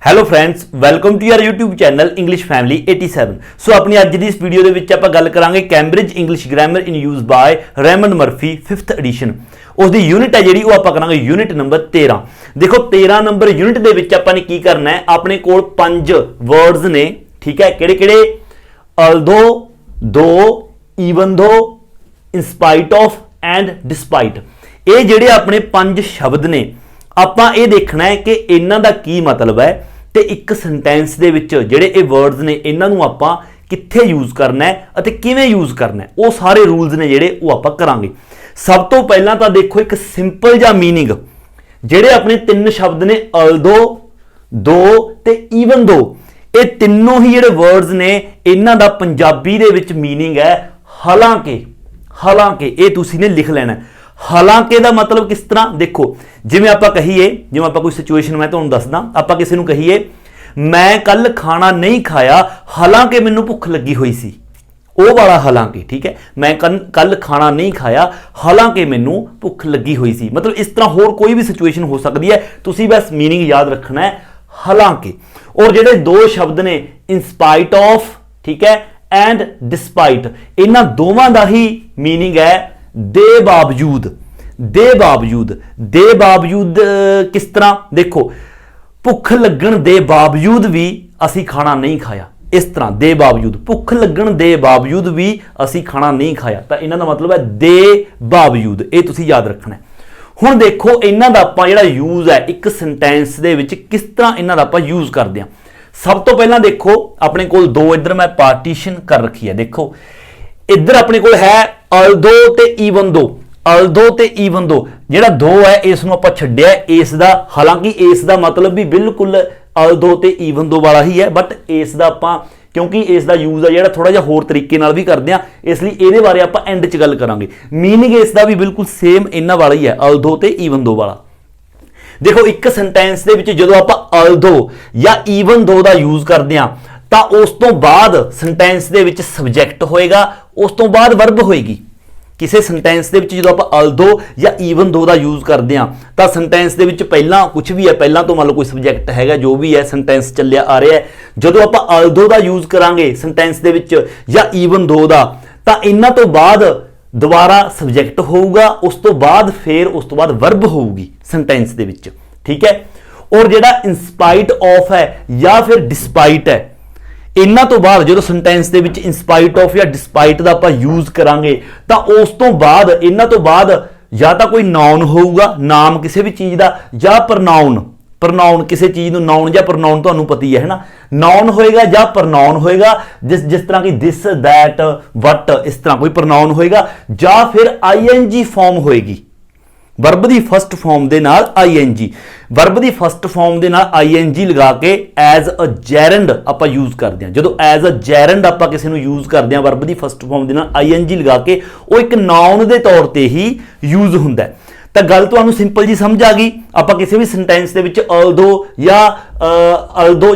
Hello friends, welcome to your YouTube channel English family 87। So ਆਪਣੀ ਅੱਜ ਦੀ ਇਸ video ਦੇ ਵਿੱਚ ਆਪਾਂ ਗੱਲ ਕਰਾਂਗੇ Cambridge English grammar in use by Raymond Murphy 5th edition. ਉਸ ਦੀ ਯੂਨਿਟ ਹੈ ਜਿਹੜੀ ਉਹ ਆਪਾਂ ਕਰਾਂਗੇ ਯੂਨਿਟ ਨੰਬਰ 13। ਦੇਖੋ 13 ਨੰਬਰ ਯੂਨਿਟ ਦੇ ਵਿੱਚ ਆਪਾਂ ਨੇ ਕੀ ਕਰਨਾ ਹੈ, ਆਪਣੇ ਕੋਲ 5 ਵਰਡਸ ਨੇ, ਠੀਕ ਹੈ। ਕਿਹੜੇ ਕਿਹੜੇ? although, though, even though, in spite of and despite। ਇਹ ਜਿਹੜੇ ਆਪਣੇ 5 ਸ਼ਬਦ ਨੇ, ਆਪਾਂ ਇਹ ਦੇਖਣਾ ਹੈ ਕਿ ਇਹਨਾਂ ਦਾ ਕੀ ਮਤਲਬ ਹੈ ਤੇ ਇੱਕ ਸੈਂਟੈਂਸ ਦੇ ਵਿੱਚ ਜਿਹੜੇ ਇਹ ਵਰਡਸ ਨੇ ਇਹਨਾਂ ਨੂੰ ਆਪਾਂ ਕਿੱਥੇ ਯੂਜ਼ ਕਰਨਾ ਹੈ ਅਤੇ ਕਿਵੇਂ ਯੂਜ਼ ਕਰਨਾ ਹੈ, ਉਹ ਸਾਰੇ ਰੂਲਸ ਨੇ ਜਿਹੜੇ ਉਹ ਆਪਾਂ ਕਰਾਂਗੇ। ਸਭ ਤੋਂ ਪਹਿਲਾਂ ਤਾਂ ਦੇਖੋ ਇੱਕ ਸਿੰਪਲ ਜਿਹਾ ਮੀਨਿੰਗ, ਜਿਹੜੇ ਆਪਣੇ 3 ਸ਼ਬਦ ਨੇ although, though ਤੇ even though, ਇਹ ਤਿੰਨੋਂ ਹੀ ਜਿਹੜੇ ਵਰਡਸ ਨੇ ਇਹਨਾਂ ਦਾ ਪੰਜਾਬੀ ਦੇ ਵਿੱਚ ਮੀਨਿੰਗ ਹੈ ਹਾਲਾਂਕਿ। ਹਾਲਾਂਕਿ ਇਹ ਤੁਸੀਂ ਨੇ ਲਿਖ ਲੈਣਾ। ਹਾਲਾਂਕਿ ਦਾ ਮਤਲਬ ਕਿਸ ਤਰ੍ਹਾਂ? ਦੇਖੋ ਜਿਵੇਂ ਆਪਾਂ ਕਹੀਏ, ਜਿਵੇਂ ਆਪਾਂ ਕੋਈ ਸਿਚੁਏਸ਼ਨ ਮੈਂ ਤੁਹਾਨੂੰ ਦੱਸਦਾ, ਆਪਾਂ ਕਿਸੇ ਨੂੰ ਕਹੀਏ ਮੈਂ ਕੱਲ ਖਾਣਾ ਨਹੀਂ ਖਾਇਆ ਹਾਲਾਂਕਿ ਮੈਨੂੰ ਭੁੱਖ ਲੱਗੀ ਹੋਈ ਸੀ, ਉਹ ਵਾਲਾ ਹਾਲਾਂਕਿ, ਠੀਕ ਹੈ। ਮੈਂ ਕੱਲ ਖਾਣਾ ਨਹੀਂ ਖਾਇਆ ਹਾਲਾਂਕਿ ਮੈਨੂੰ ਭੁੱਖ ਲੱਗੀ ਹੋਈ ਸੀ। ਮਤਲਬ ਇਸ ਤਰ੍ਹਾਂ ਹੋਰ ਕੋਈ ਵੀ ਸਿਚੁਏਸ਼ਨ ਹੋ ਸਕਦੀ ਹੈ, ਤੁਸੀਂ ਬਸ ਮੀਨਿੰਗ ਯਾਦ ਰੱਖਣਾ ਹੈ ਹਾਲਾਂਕਿ। ਔਰ ਜਿਹੜੇ 2 ਸ਼ਬਦ ਨੇ ਇਨ ਸਪਾਈਟ ਆਫ, ਠੀਕ ਹੈ, ਐਂਡ ਡਿਸਪਾਈਟ, ਇਹਨਾਂ ਦੋਵਾਂ ਦਾ ਹੀ ਮੀਨਿੰਗ ਹੈ ਦੇ ਬਾਵਜੂਦ। ਦੇ ਬਾਵਜੂਦ, ਦੇ ਬਾਵਜੂਦ ਕਿਸ ਤਰ੍ਹਾਂ? ਦੇਖੋ ਭੁੱਖ ਲੱਗਣ ਦੇ ਬਾਵਜੂਦ ਵੀ ਅਸੀਂ ਖਾਣਾ ਨਹੀਂ ਖਾਇਆ, ਇਸ ਤਰ੍ਹਾਂ ਦੇ ਬਾਵਜੂਦ, ਭੁੱਖ ਲੱਗਣ ਦੇ ਬਾਵਜੂਦ ਵੀ ਅਸੀਂ ਖਾਣਾ ਨਹੀਂ ਖਾਇਆ, ਤਾਂ ਇਹਨਾਂ ਦਾ ਮਤਲਬ ਹੈ ਦੇ ਬਾਵਜੂਦ। ਇਹ ਤੁਸੀਂ ਯਾਦ ਰੱਖਣਾ ਹੈ। ਹੁਣ ਦੇਖੋ ਇਹਨਾਂ ਦਾ ਆਪਾਂ ਜਿਹੜਾ ਯੂਜ਼ ਹੈ ਇੱਕ ਸੈਂਟੈਂਸ ਦੇ ਵਿੱਚ ਕਿਸ ਤਰ੍ਹਾਂ ਇਹਨਾਂ ਦਾ ਆਪਾਂ ਯੂਜ਼ ਕਰਦੇ ਹਾਂ। ਸਭ ਤੋਂ ਪਹਿਲਾਂ ਦੇਖੋ ਆਪਣੇ ਕੋਲ 2 ਇੱਧਰ ਮੈਂ ਪਾਰਟੀਸ਼ਨ ਕਰ ਰੱਖੀ ਹੈ। ਦੇਖੋ ਇੱਧਰ ਆਪਣੇ ਕੋਲ ਹੈ although ਤੇ even though। although ਤੇ even though, ਜਿਹੜਾ though ਹੈ ਇਸ ਨੂੰ ਆਪਾਂ ਛੱਡਿਆ ਇਸ ਦਾ, ਹਾਲਾਂਕਿ ਇਸ ਦਾ ਮਤਲਬ ਵੀ ਬਿਲਕੁਲ although ਤੇ even though ਵਾਲਾ ਹੀ ਹੈ, ਬਟ ਇਸ ਦਾ ਆਪਾਂ ਕਿਉਂਕਿ ਇਸ ਦਾ ਯੂਜ਼ ਹੈ ਜਿਹੜਾ ਥੋੜਾ ਜਿਹਾ ਹੋਰ ਤਰੀਕੇ ਨਾਲ ਵੀ ਕਰਦੇ ਆ, ਇਸ ਲਈ ਇਹਦੇ ਬਾਰੇ ਆਪਾਂ ਐਂਡ 'ਚ ਗੱਲ ਕਰਾਂਗੇ। ਮੀਨਿੰਗ ਇਸ ਦਾ ਵੀ ਬਿਲਕੁਲ ਸੇਮ ਇਹਨਾਂ ਵਾਲਾ ਹੀ ਹੈ, although ਤੇ even though ਵਾਲਾ। ਦੇਖੋ ਇੱਕ ਸੈਂਟੈਂਸ ਦੇ ਵਿੱਚ ਜਦੋਂ ਆਪਾਂ although ਜਾਂ even though ਦਾ ਯੂਜ਼ ਕਰਦੇ ਆ ਤਾਂ ਉਸ ਤੋਂ ਬਾਅਦ ਸੈਂਟੈਂਸ ਦੇ ਵਿੱਚ ਸਬਜੈਕਟ ਹੋਏਗਾ, ਉਸ ਤੋਂ ਬਾਅਦ ਵਰਬ ਹੋਏਗੀ। ਕਿਸੇ ਸੈਂਟੈਂਸ ਦੇ ਵਿੱਚ ਜਦੋਂ ਆਪਾਂ although ਜਾਂ even though ਦਾ ਯੂਜ਼ ਕਰਦੇ ਆ ਤਾਂ ਸੈਂਟੈਂਸ ਦੇ ਵਿੱਚ ਪਹਿਲਾਂ ਕੁਝ ਵੀ ਹੈ, ਪਹਿਲਾਂ ਤੋਂ ਮੰਨ ਲਓ ਕੋਈ ਸਬਜੈਕਟ ਹੈਗਾ, ਜੋ ਵੀ ਹੈ ਸੈਂਟੈਂਸ ਚੱਲਿਆ ਆ ਰਿਹਾ ਹੈ। ਜਦੋਂ ਆਪਾਂ although ਦਾ ਯੂਜ਼ ਕਰਾਂਗੇ ਸੈਂਟੈਂਸ ਦੇ ਵਿੱਚ ਜਾਂ even though ਦਾ, ਤਾਂ ਇਹਨਾਂ ਤੋਂ ਬਾਅਦ ਦੁਬਾਰਾ ਸਬਜੈਕਟ ਹੋਊਗਾ, ਉਸ ਤੋਂ ਬਾਅਦ ਵਰਬ ਹੋਊਗੀ ਸੈਂਟੈਂਸ ਦੇ ਵਿੱਚ, ਠੀਕ ਹੈ। ਔਰ ਜਿਹੜਾ ਇਨ ਸਪਾਈਟ ਆਫ ਹੈ ਜਾਂ ਫਿਰ ਡਿਸਪਾਈਟ ਹੈ, ਇਹਨਾਂ ਤੋਂ ਬਾਅਦ ਜਦੋਂ ਸੈਂਟੈਂਸ ਦੇ ਵਿੱਚ ਇਨ ਸਪਾਈਟ ਆਫ ਜਾਂ ਡਿਸਪਾਈਟ ਦਾ ਆਪਾਂ ਯੂਜ਼ ਕਰਾਂਗੇ ਤਾਂ ਉਸ ਤੋਂ ਬਾਅਦ ਇਹਨਾਂ ਤੋਂ ਬਾਅਦ ਜਾਂ ਤਾਂ ਕੋਈ ਨਾਉਨ ਹੋਊਗਾ, ਨਾਮ ਕਿਸੇ ਵੀ ਚੀਜ਼ ਦਾ, ਜਾਂ ਪ੍ਰਨਾਉਨ ਕਿਸੇ ਚੀਜ਼ ਨੂੰ, ਨਾਉਨ ਜਾਂ ਪ੍ਰਨਾਉਨ ਤੁਹਾਨੂੰ ਪਤਾ ਹੀ ਹੈ ਨਾ, ਨਾਉਨ ਹੋਏਗਾ ਜਾਂ ਪ੍ਰਨਾਉਨ ਹੋਏਗਾ। ਜਿਸ ਤਰ੍ਹਾਂ ਕਿ ਦਿਸ, ਦੈਟ, ਵਟ, ਇਸ ਤਰ੍ਹਾਂ ਕੋਈ ਪ੍ਰਨਾਉਨ ਹੋਏਗਾ, ਜਾਂ ਫਿਰ ਆਈਐਨਜੀ ਫਾਰਮ ਹੋਏਗੀ ਵਰਬ ਦੀ ਫਸਟ ਫਾਰਮ ਦੇ ਨਾਲ ਆਈਐਨਜੀ। ਵਰਬ ਦੀ ਫਸਟ ਫਾਰਮ ਦੇ ਨਾਲ ਆਈਐਨਜੀ ਲਗਾ ਕੇ ਐਜ਼ ਅ ਜੈਰੰਡ ਆਪਾਂ ਯੂਜ਼ ਕਰਦੇ ਹਾਂ। ਜਦੋਂ ਐਜ਼ ਅ ਜੈਰੰਡ ਆਪਾਂ ਕਿਸੇ ਨੂੰ ਯੂਜ਼ ਕਰਦੇ ਹਾਂ ਵਰਬ ਦੀ ਫਸਟ ਫਾਰਮ ਦੇ ਨਾਲ ਆਈਐਨਜੀ ਲਗਾ ਕੇ, ਉਹ ਇੱਕ ਨਾਉਨ ਦੇ ਤੌਰ ਤੇ ਹੀ ਯੂਜ਼ ਹੁੰਦਾ ਹੈ। ਤਾਂ ਗੱਲ ਤੁਹਾਨੂੰ ਸਿੰਪਲ ਜੀ ਸਮਝ ਆ ਗਈ। ਆਪਾਂ ਕਿਸੇ ਵੀ ਸੈਂਟੈਂਸ ਦੇ ਵਿੱਚ although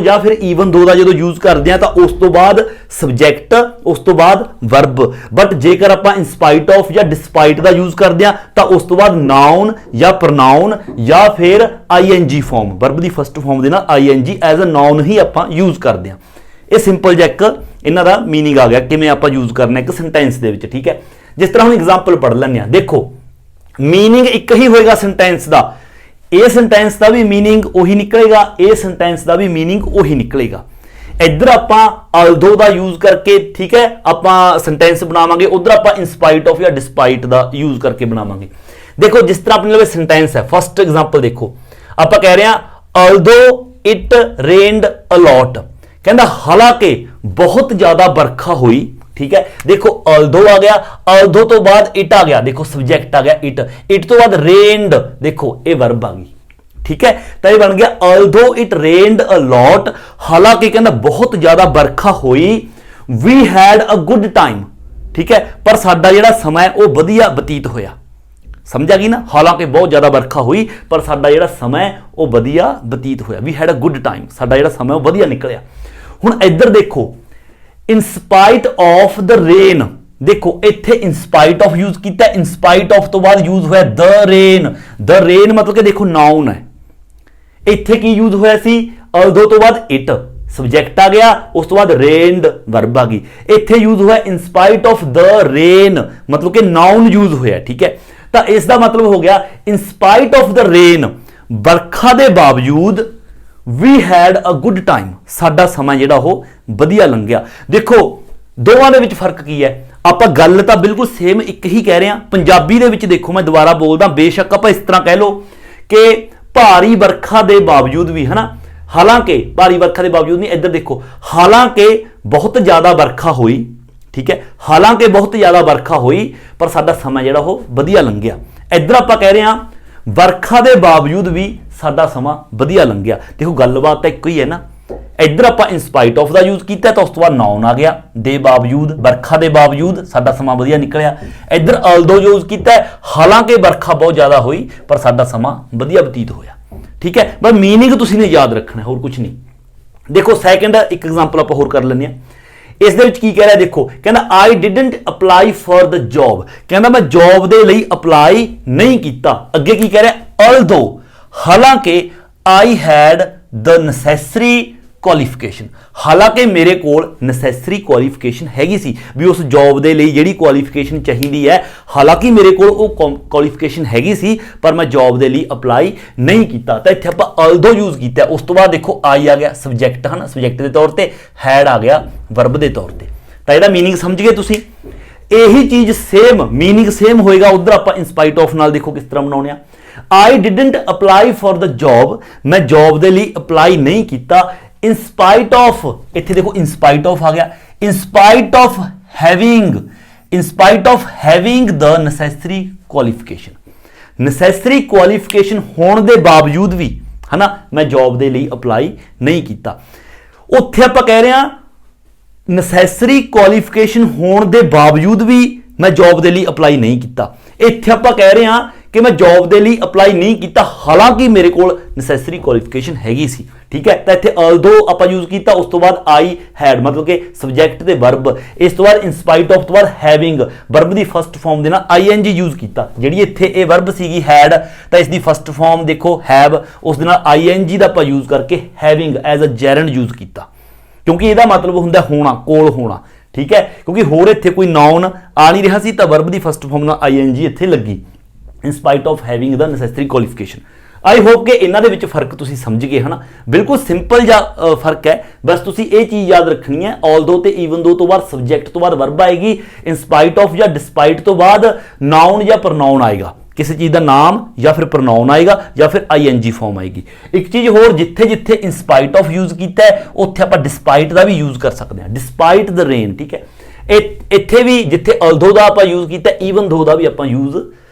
ਜਾਂ ਫਿਰ even though ਦਾ ਜਦੋਂ ਯੂਜ਼ ਕਰਦੇ ਆ ਤਾਂ ਉਸ ਤੋਂ ਬਾਅਦ ਸਬਜੈਕਟ, ਉਸ ਤੋਂ ਬਾਅਦ ਵਰਬ। ਬਟ ਜੇਕਰ ਆਪਾਂ ਇਨ ਸਪਾਈਟ ਆਫ ਜਾਂ ਡਿਸਪਾਈਟ ਦਾ ਯੂਜ਼ ਕਰਦੇ ਆ ਤਾਂ ਉਸ ਤੋਂ ਬਾਅਦ ਨਾਉਨ ਜਾਂ ਪ੍ਰਨਾਉਨ ਜਾਂ ਫਿਰ ਆਈਐਨਜੀ ਫਾਰਮ, ਵਰਬ ਦੀ ਫਸਟ ਫਾਰਮ ਦੇ ਨਾਲ ਆਈਐਨਜੀ ਐਜ਼ ਅ ਨਾਉਨ ਹੀ ਆਪਾਂ ਯੂਜ਼ ਕਰਦੇ ਆ। ਇਹ ਸਿੰਪਲ ਜਿਹਾ ਇੱਕ ਇਹਨਾਂ ਦਾ ਮੀਨਿੰਗ ਆ ਗਿਆ ਕਿਵੇਂ ਆਪਾਂ ਯੂਜ਼ ਕਰਨਾ ਇੱਕ ਸੈਂਟੈਂਸ ਦੇ ਵਿੱਚ, ਠੀਕ ਹੈ। ਜਿਸ ਤਰ੍ਹਾਂ ਹੁਣ ਐਗਜ਼ਾਮਪਲ ਪੜ੍ਹ ਲੈਂਦੇ ਆ। ਦੇਖੋ ਮੀਨਿੰਗ ਇੱਕ ਹੀ ਹੋਏਗਾ ਸੈਂਟੈਂਸ ਦਾ, ਇਹ ਸੈਂਟੈਂਸ ਦਾ ਵੀ ਮੀਨਿੰਗ ਉਹੀ ਨਿਕਲੇਗਾ, ਇਹ ਸੈਂਟੈਂਸ ਦਾ ਵੀ ਮੀਨਿੰਗ ਉਹੀ ਨਿਕਲੇਗਾ। ਇੱਧਰ ਆਪਾਂ although ਦਾ ਯੂਜ਼ ਕਰਕੇ, ਠੀਕ ਹੈ, ਆਪਾਂ ਸੈਂਟੈਂਸ ਬਣਾਵਾਂਗੇ, ਉਧਰ ਆਪਾਂ ਇਨ ਸਪਾਈਟ ਆਫ ਜਾਂ ਡਿਸਪਾਈਟ ਦਾ ਯੂਜ਼ ਕਰਕੇ ਬਣਾਵਾਂਗੇ। ਦੇਖੋ ਜਿਸ ਤਰ੍ਹਾਂ ਆਪਣੇ ਲਈ ਸੈਂਟੈਂਸ ਹੈ, ਫਸਟ ਐਗਜ਼ਾਮਪਲ ਦੇਖੋ, ਆਪਾਂ ਕਹਿ ਰਹੇ ਹਾਂ although it rained a lot, ਕਹਿੰਦਾ ਹਾਲਾਂਕਿ ਬਹੁਤ ਜ਼ਿਆਦਾ ਵਰਖਾ ਹੋਈ, ਠੀਕ ਹੈ। ਦੇਖੋ although ਆ ਗਿਆ, although ਤੋਂ ਬਾਅਦ it ਆ ਗਿਆ, ਦੇਖੋ ਸਬਜੈਕਟ ਆ ਗਿਆ it ਤੋਂ ਬਾਅਦ rained, ਦੇਖੋ ਇਹ ਵਰਬ ਆ ਗਈ, ਠੀਕ ਹੈ। ਤਾਂ ਇਹ ਬਣ ਗਿਆ although it rained a lot, ਹਾਲਾਂਕਿ ਕਹਿੰਦਾ ਬਹੁਤ ਜ਼ਿਆਦਾ ਵਰਖਾ ਹੋਈ, we had a good time, ਠੀਕ ਹੈ, ਪਰ ਸਾਡਾ ਜਿਹੜਾ ਸਮਾਂ ਉਹ ਵਧੀਆ ਬਤੀਤ ਹੋਇਆ। ਸਮਝ ਆ ਗਈ ਨਾ? ਹਾਲਾਂਕਿ ਬਹੁਤ ਜ਼ਿਆਦਾ ਵਰਖਾ ਹੋਈ ਪਰ ਸਾਡਾ ਜਿਹੜਾ ਸਮਾਂ ਉਹ ਵਧੀਆ ਬਤੀਤ ਹੋਇਆ, we had a good time, ਸਾਡਾ ਜਿਹੜਾ ਸਮਾਂ ਉਹ ਵਧੀਆ ਨਿਕਲਿਆ। ਹੁਣ ਇੱਧਰ ਦੇਖੋ in spite of the rain, ਦੇਖੋ ਇੱਥੇ in spite of ਯੂਜ਼ ਕੀਤਾ, in spite of ਤੋਂ ਬਾਅਦ ਯੂਜ਼ ਹੋਇਆ the rain। the rain ਮਤਲਬ ਕਿ ਦੇਖੋ ਨਾਉਨ ਹੈ, ਇੱਥੇ ਕੀ ਯੂਜ਼ ਹੋਇਆ ਸੀ although ਤੋਂ ਬਾਅਦ it ਸਬਜੈਕਟ ਆ ਗਿਆ, ਉਸ ਤੋਂ ਬਾਅਦ ਰੇਨਡ ਵਰਬ ਆ ਗਈ। ਇੱਥੇ ਯੂਜ਼ ਹੋਇਆ ਇਨ ਸਪਾਈਟ ਆਫ ਦ ਰੇਨ, ਮਤਲਬ ਕਿ ਨਾउन ਯੂਜ਼ ਹੋਇਆ, ਠੀਕ ਹੈ। ਤਾਂ ਇਸ ਦਾ ਮਤਲਬ ਹੋ ਗਿਆ in spite of the rain, ਵਰਖਾ ਦੇ ਬਾਵਜੂਦ ਵੀ ਹੈਡ ਅ ਗੁੱਡ ਟਾਈਮ, ਸਾਡਾ ਸਮਾਂ ਜਿਹੜਾ ਉਹ ਵਧੀਆ ਲੰਘਿਆ। ਦੇਖੋ ਦੋਵਾਂ ਦੇ ਵਿੱਚ ਫਰਕ ਕੀ ਹੈ, ਆਪਾਂ ਗੱਲ ਤਾਂ ਬਿਲਕੁਲ ਸੇਮ ਇੱਕ ਹੀ ਕਹਿ ਰਹੇ ਹਾਂ। ਪੰਜਾਬੀ ਦੇ ਵਿੱਚ ਦੇਖੋ, ਮੈਂ ਦੁਬਾਰਾ ਬੋਲਦਾ, ਬੇਸ਼ੱਕ ਆਪਾਂ ਇਸ ਤਰ੍ਹਾਂ ਕਹਿ ਲਓ ਕਿ ਭਾਰੀ ਵਰਖਾ ਦੇ ਬਾਵਜੂਦ ਵੀ, ਹਨਾ, ਹਾਲਾਂਕਿ ਭਾਰੀ ਵਰਖਾ ਦੇ ਬਾਵਜੂਦ ਨਹੀਂ, ਇੱਧਰ ਦੇਖੋ, ਹਾਲਾਂਕਿ ਬਹੁਤ ਜ਼ਿਆਦਾ ਵਰਖਾ ਹੋਈ, ਠੀਕ ਹੈ, ਹਾਲਾਂਕਿ ਬਹੁਤ ਜ਼ਿਆਦਾ ਵਰਖਾ ਹੋਈ ਪਰ ਸਾਡਾ ਸਮਾਂ ਜਿਹੜਾ ਉਹ ਵਧੀਆ ਲੰਘਿਆ। ਇੱਧਰ ਆਪਾਂ ਕਹਿ ਰਹੇ ਹਾਂ ਵਰਖਾ ਦੇ ਬਾਵਜੂਦ ਵੀ ਸਾਡਾ ਸਮਾਂ ਵਧੀਆ ਲੰਘਿਆ। ਦੇਖੋ ਗੱਲਬਾਤ ਤਾਂ ਇੱਕੋ ਹੀ ਹੈ ਨਾ। ਇੱਧਰ ਆਪਾਂ ਇਨ ਸਪਾਈਟ ਆਫ ਦਾ ਯੂਜ਼ ਕੀਤਾ ਤਾਂ ਉਸ ਤੋਂ ਬਾਅਦ ਨਾउन ਆ ਗਿਆ, ਦੇ ਬਾਵਜੂਦ, ਵਰਖਾ ਦੇ ਬਾਵਜੂਦ ਸਾਡਾ ਸਮਾਂ ਵਧੀਆ ਨਿਕਲਿਆ। ਇੱਧਰ although ਯੂਜ਼ ਕੀਤਾ, ਹਾਲਾਂਕਿ ਵਰਖਾ ਬਹੁਤ ਜ਼ਿਆਦਾ ਹੋਈ ਪਰ ਸਾਡਾ ਸਮਾਂ ਵਧੀਆ ਬਤੀਤ ਹੋਇਆ, ਠੀਕ ਹੈ। ਬਸ ਮੀਨਿੰਗ ਤੁਸੀਂ ਨੇ ਯਾਦ ਰੱਖਣਾ, ਹੋਰ ਕੁਝ ਨਹੀਂ। ਦੇਖੋ ਸੈਕੰਡ ਇੱਕ ਐਗਜ਼ਾਮਪਲ ਆਪਾਂ ਹੋਰ ਕਰ ਲੈਂਦੇ ਹਾਂ। ਇਸ ਦੇ ਵਿੱਚ ਕੀ ਕਹਿ ਰਿਹਾ, ਦੇਖੋ, ਕਹਿੰਦਾ I didn't apply for the job, ਕਹਿੰਦਾ ਮੈਂ ਜੌਬ ਦੇ ਲਈ ਅਪਲਾਈ ਨਹੀਂ ਕੀਤਾ। ਅੱਗੇ ਕੀ ਕਹਿ ਰਿਹਾ, although, ਹਾਲਾਂਕਿ I had the necessary qualification, ਹਾਲਾਂਕਿ ਮੇਰੇ ਕੋਲ ਨੈਸੈਸਰੀ ਕੁਆਲੀਫਿਕੇਸ਼ਨ ਹੈਗੀ ਸੀ, ਵੀ ਉਸ ਜੌਬ ਦੇ ਲਈ ਜਿਹੜੀ ਕੁਆਲੀਫਿਕੇਸ਼ਨ ਚਾਹੀਦੀ ਹੈ, ਹਾਲਾਂਕਿ ਮੇਰੇ ਕੋਲ ਉਹ ਕੁਆਲੀਫਿਕੇਸ਼ਨ ਹੈਗੀ ਸੀ ਪਰ ਮੈਂ ਜੌਬ ਦੇ ਲਈ ਅਪਲਾਈ ਨਹੀਂ ਕੀਤਾ। ਤਾਂ ਇੱਥੇ ਆਪਾਂ although ਯੂਜ਼ ਕੀਤਾ। ਉਸ ਤੋਂ ਬਾਅਦ ਦੇਖੋ ਆਈ ਆ ਗਿਆ ਸਬਜੈਕਟ, ਹਨ, ਸਬਜੈਕਟ ਦੇ ਤੌਰ ਤੇ, ਹੈਡ ਆ ਗਿਆ ਵਰਬ ਦੇ ਤੌਰ ਤੇ। ਤਾਂ ਇਹਦਾ ਮੀਨਿੰਗ ਸਮਝ ਗਏ ਤੁਸੀਂ। ਇਹੀ ਚੀਜ਼ ਸੇਮ ਮੀਨਿੰਗ ਸੇਮ ਹੋਏਗਾ ਉਧਰ ਆਪਾਂ ਇਨ ਸਪਾਈਟ ਆਫ ਨਾਲ ਦੇਖੋ ਕਿਸ ਤਰ੍ਹਾਂ ਬਣਾਉਣੇ ਆ। I didn't apply for the job, ਮੈਂ ਜੌਬ ਦੇ ਲਈ ਅਪਲਾਈ ਨਹੀਂ ਕੀਤਾ। ਇਨ ਸਪਾਈਟ ਆਫ, ਇੱਥੇ ਦੇਖੋ ਇਨ ਸਪਾਈਟ ਆਫ ਆ ਗਿਆ, in spite of having, in spite of having the necessary qualification, necessary qualification ਹੋਣ ਦੇ ਬਾਵਜੂਦ ਵੀ, ਹਨਾ, ਮੈਂ ਜੌਬ ਦੇ ਲਈ ਅਪਲਾਈ ਨਹੀਂ ਕੀਤਾ। ਉੱਥੇ ਆਪਾਂ ਕਹਿ ਰਹੇ ਹਾਂ ਨੈਸੈਸਰੀ ਕੁਆਲੀਫਿਕੇਸ਼ਨ ਹੋਣ ਦੇ ਬਾਵਜੂਦ ਵੀ ਮੈਂ ਜੌਬ ਦੇ ਲਈ ਅਪਲਾਈ ਨਹੀਂ ਕੀਤਾ। ਇੱਥੇ ਆਪਾਂ ਕਹਿ ਰਹੇ ਹਾਂ ਕਿ ਮੈਂ ਜੌਬ ਦੇ ਲਈ ਅਪਲਾਈ ਨਹੀਂ ਕੀਤਾ, ਹਾਲਾਂਕਿ ਮੇਰੇ ਕੋਲ ਨੈਸੈਸਰੀ ਕੁਆਲੀਫਿਕੇਸ਼ਨ ਹੈਗੀ ਸੀ, ਠੀਕ ਹੈ। ਤਾਂ ਇੱਥੇ although ਆਪਾਂ ਯੂਜ਼ ਕੀਤਾ, ਉਸ ਤੋਂ ਬਾਅਦ ਆਈ ਹੈਡ, ਮਤਲਬ ਕਿ ਸਬਜੈਕਟ ਤੇ ਵਰਬ, ਇਸ ਤੋਂ ਬਾਅਦ ਇਨ ਸਪਾਈਟ ਆਫ ਤੋਂ ਬਾਅਦ ਹੈਵਿੰਗ, ਵਰਬ ਦੀ ਫਸਟ ਫਾਰਮ ਦੇ ਨਾਲ ing ਯੂਜ਼ ਕੀਤਾ। ਜਿਹੜੀ ਇੱਥੇ ਇਹ ਵਰਬ ਸੀਗੀ ਹੈਡ, ਤਾਂ ਇਸ ਦੀ ਫਸਟ ਫਾਰਮ ਦੇਖੋ ਹੈਵ, ਉਸ ਦੇ ਨਾਲ ing ਦਾ ਆਪਾਂ ਯੂਜ਼ ਕਰਕੇ ਹੈਵਿੰਗ ਐਜ਼ ਅ ਜੈਰੰਡ ਯੂਜ਼ ਕੀਤਾ, ਕਿਉਂਕਿ ਇਹਦਾ ਮਤਲਬ ਹੁੰਦਾ ਹੋਣਾ, ਕੋਲ ਹੋਣਾ, ਠੀਕ ਹੈ। ਕਿਉਂਕਿ ਹੋਰ ਇੱਥੇ ਕੋਈ ਨਾउन ਆ ਨਹੀਂ ਰਿਹਾ ਸੀ ਤਾਂ ਵਰਬ ਦੀ ਫਸਟ ਫਾਰਮ ਨਾਲ ing ਇੱਥੇ ਲੱਗੀ, in spite of having the necessary qualification. I hope ਕਿ ਇਹਨਾਂ ਦੇ ਵਿੱਚ ਫਰਕ ਤੁਸੀਂ ਸਮਝ ਗਏ, ਹਨਾ। ਬਿਲਕੁਲ ਸਿੰਪਲ ਜਿਹਾ ਫਰਕ ਹੈ, ਬਸ ਤੁਸੀਂ ਇਹ ਚੀਜ਼ ਯਾਦ ਰੱਖਣੀ ਹੈ, although ਤੇ even though ਤੋਂ ਬਾਅਦ ਸਬਜੈਕਟ ਤੋਂ ਬਾਅਦ ਵਰਬ ਆਏਗੀ, ਇਨ ਸਪਾਈਟ ਆਫ ਜਾਂ ਡਿਸਪਾਈਟ ਤੋਂ ਬਾਅਦ ਨਾउन ਜਾਂ ਪ੍ਰੋਨਾउन ਆਏਗਾ, ਕਿਸੇ ਚੀਜ਼ ਦਾ ਨਾਮ ਜਾਂ ਫਿਰ ਪ੍ਰੋਨਾउन ਆਏਗਾ ਜਾਂ ਫਿਰ ing ਫਾਰਮ ਆਏਗੀ। ਇੱਕ ਚੀਜ਼ ਹੋਰ, ਜਿੱਥੇ ਜਿੱਥੇ ਇਨ ਸਪਾਈਟ ਆਫ ਯੂਜ਼ ਕੀਤਾ ਹੈ ਉੱਥੇ ਆਪਾਂ ਡਿਸਪਾਈਟ ਦਾ ਵੀ ਯੂਜ਼ ਕਰ ਸਕਦੇ ਹਾਂ, ਡਿਸਪਾਈਟ ਦ ਰੇਨ, ਠੀਕ ਹੈ। ਇੱਥੇ ਵੀ ਜਿੱਥੇ although ਦਾ ਆਪਾਂ ਯੂਜ਼ ਕੀਤਾ, even though ਦਾ ਵੀ ਆਪਾਂ ਯੂਜ਼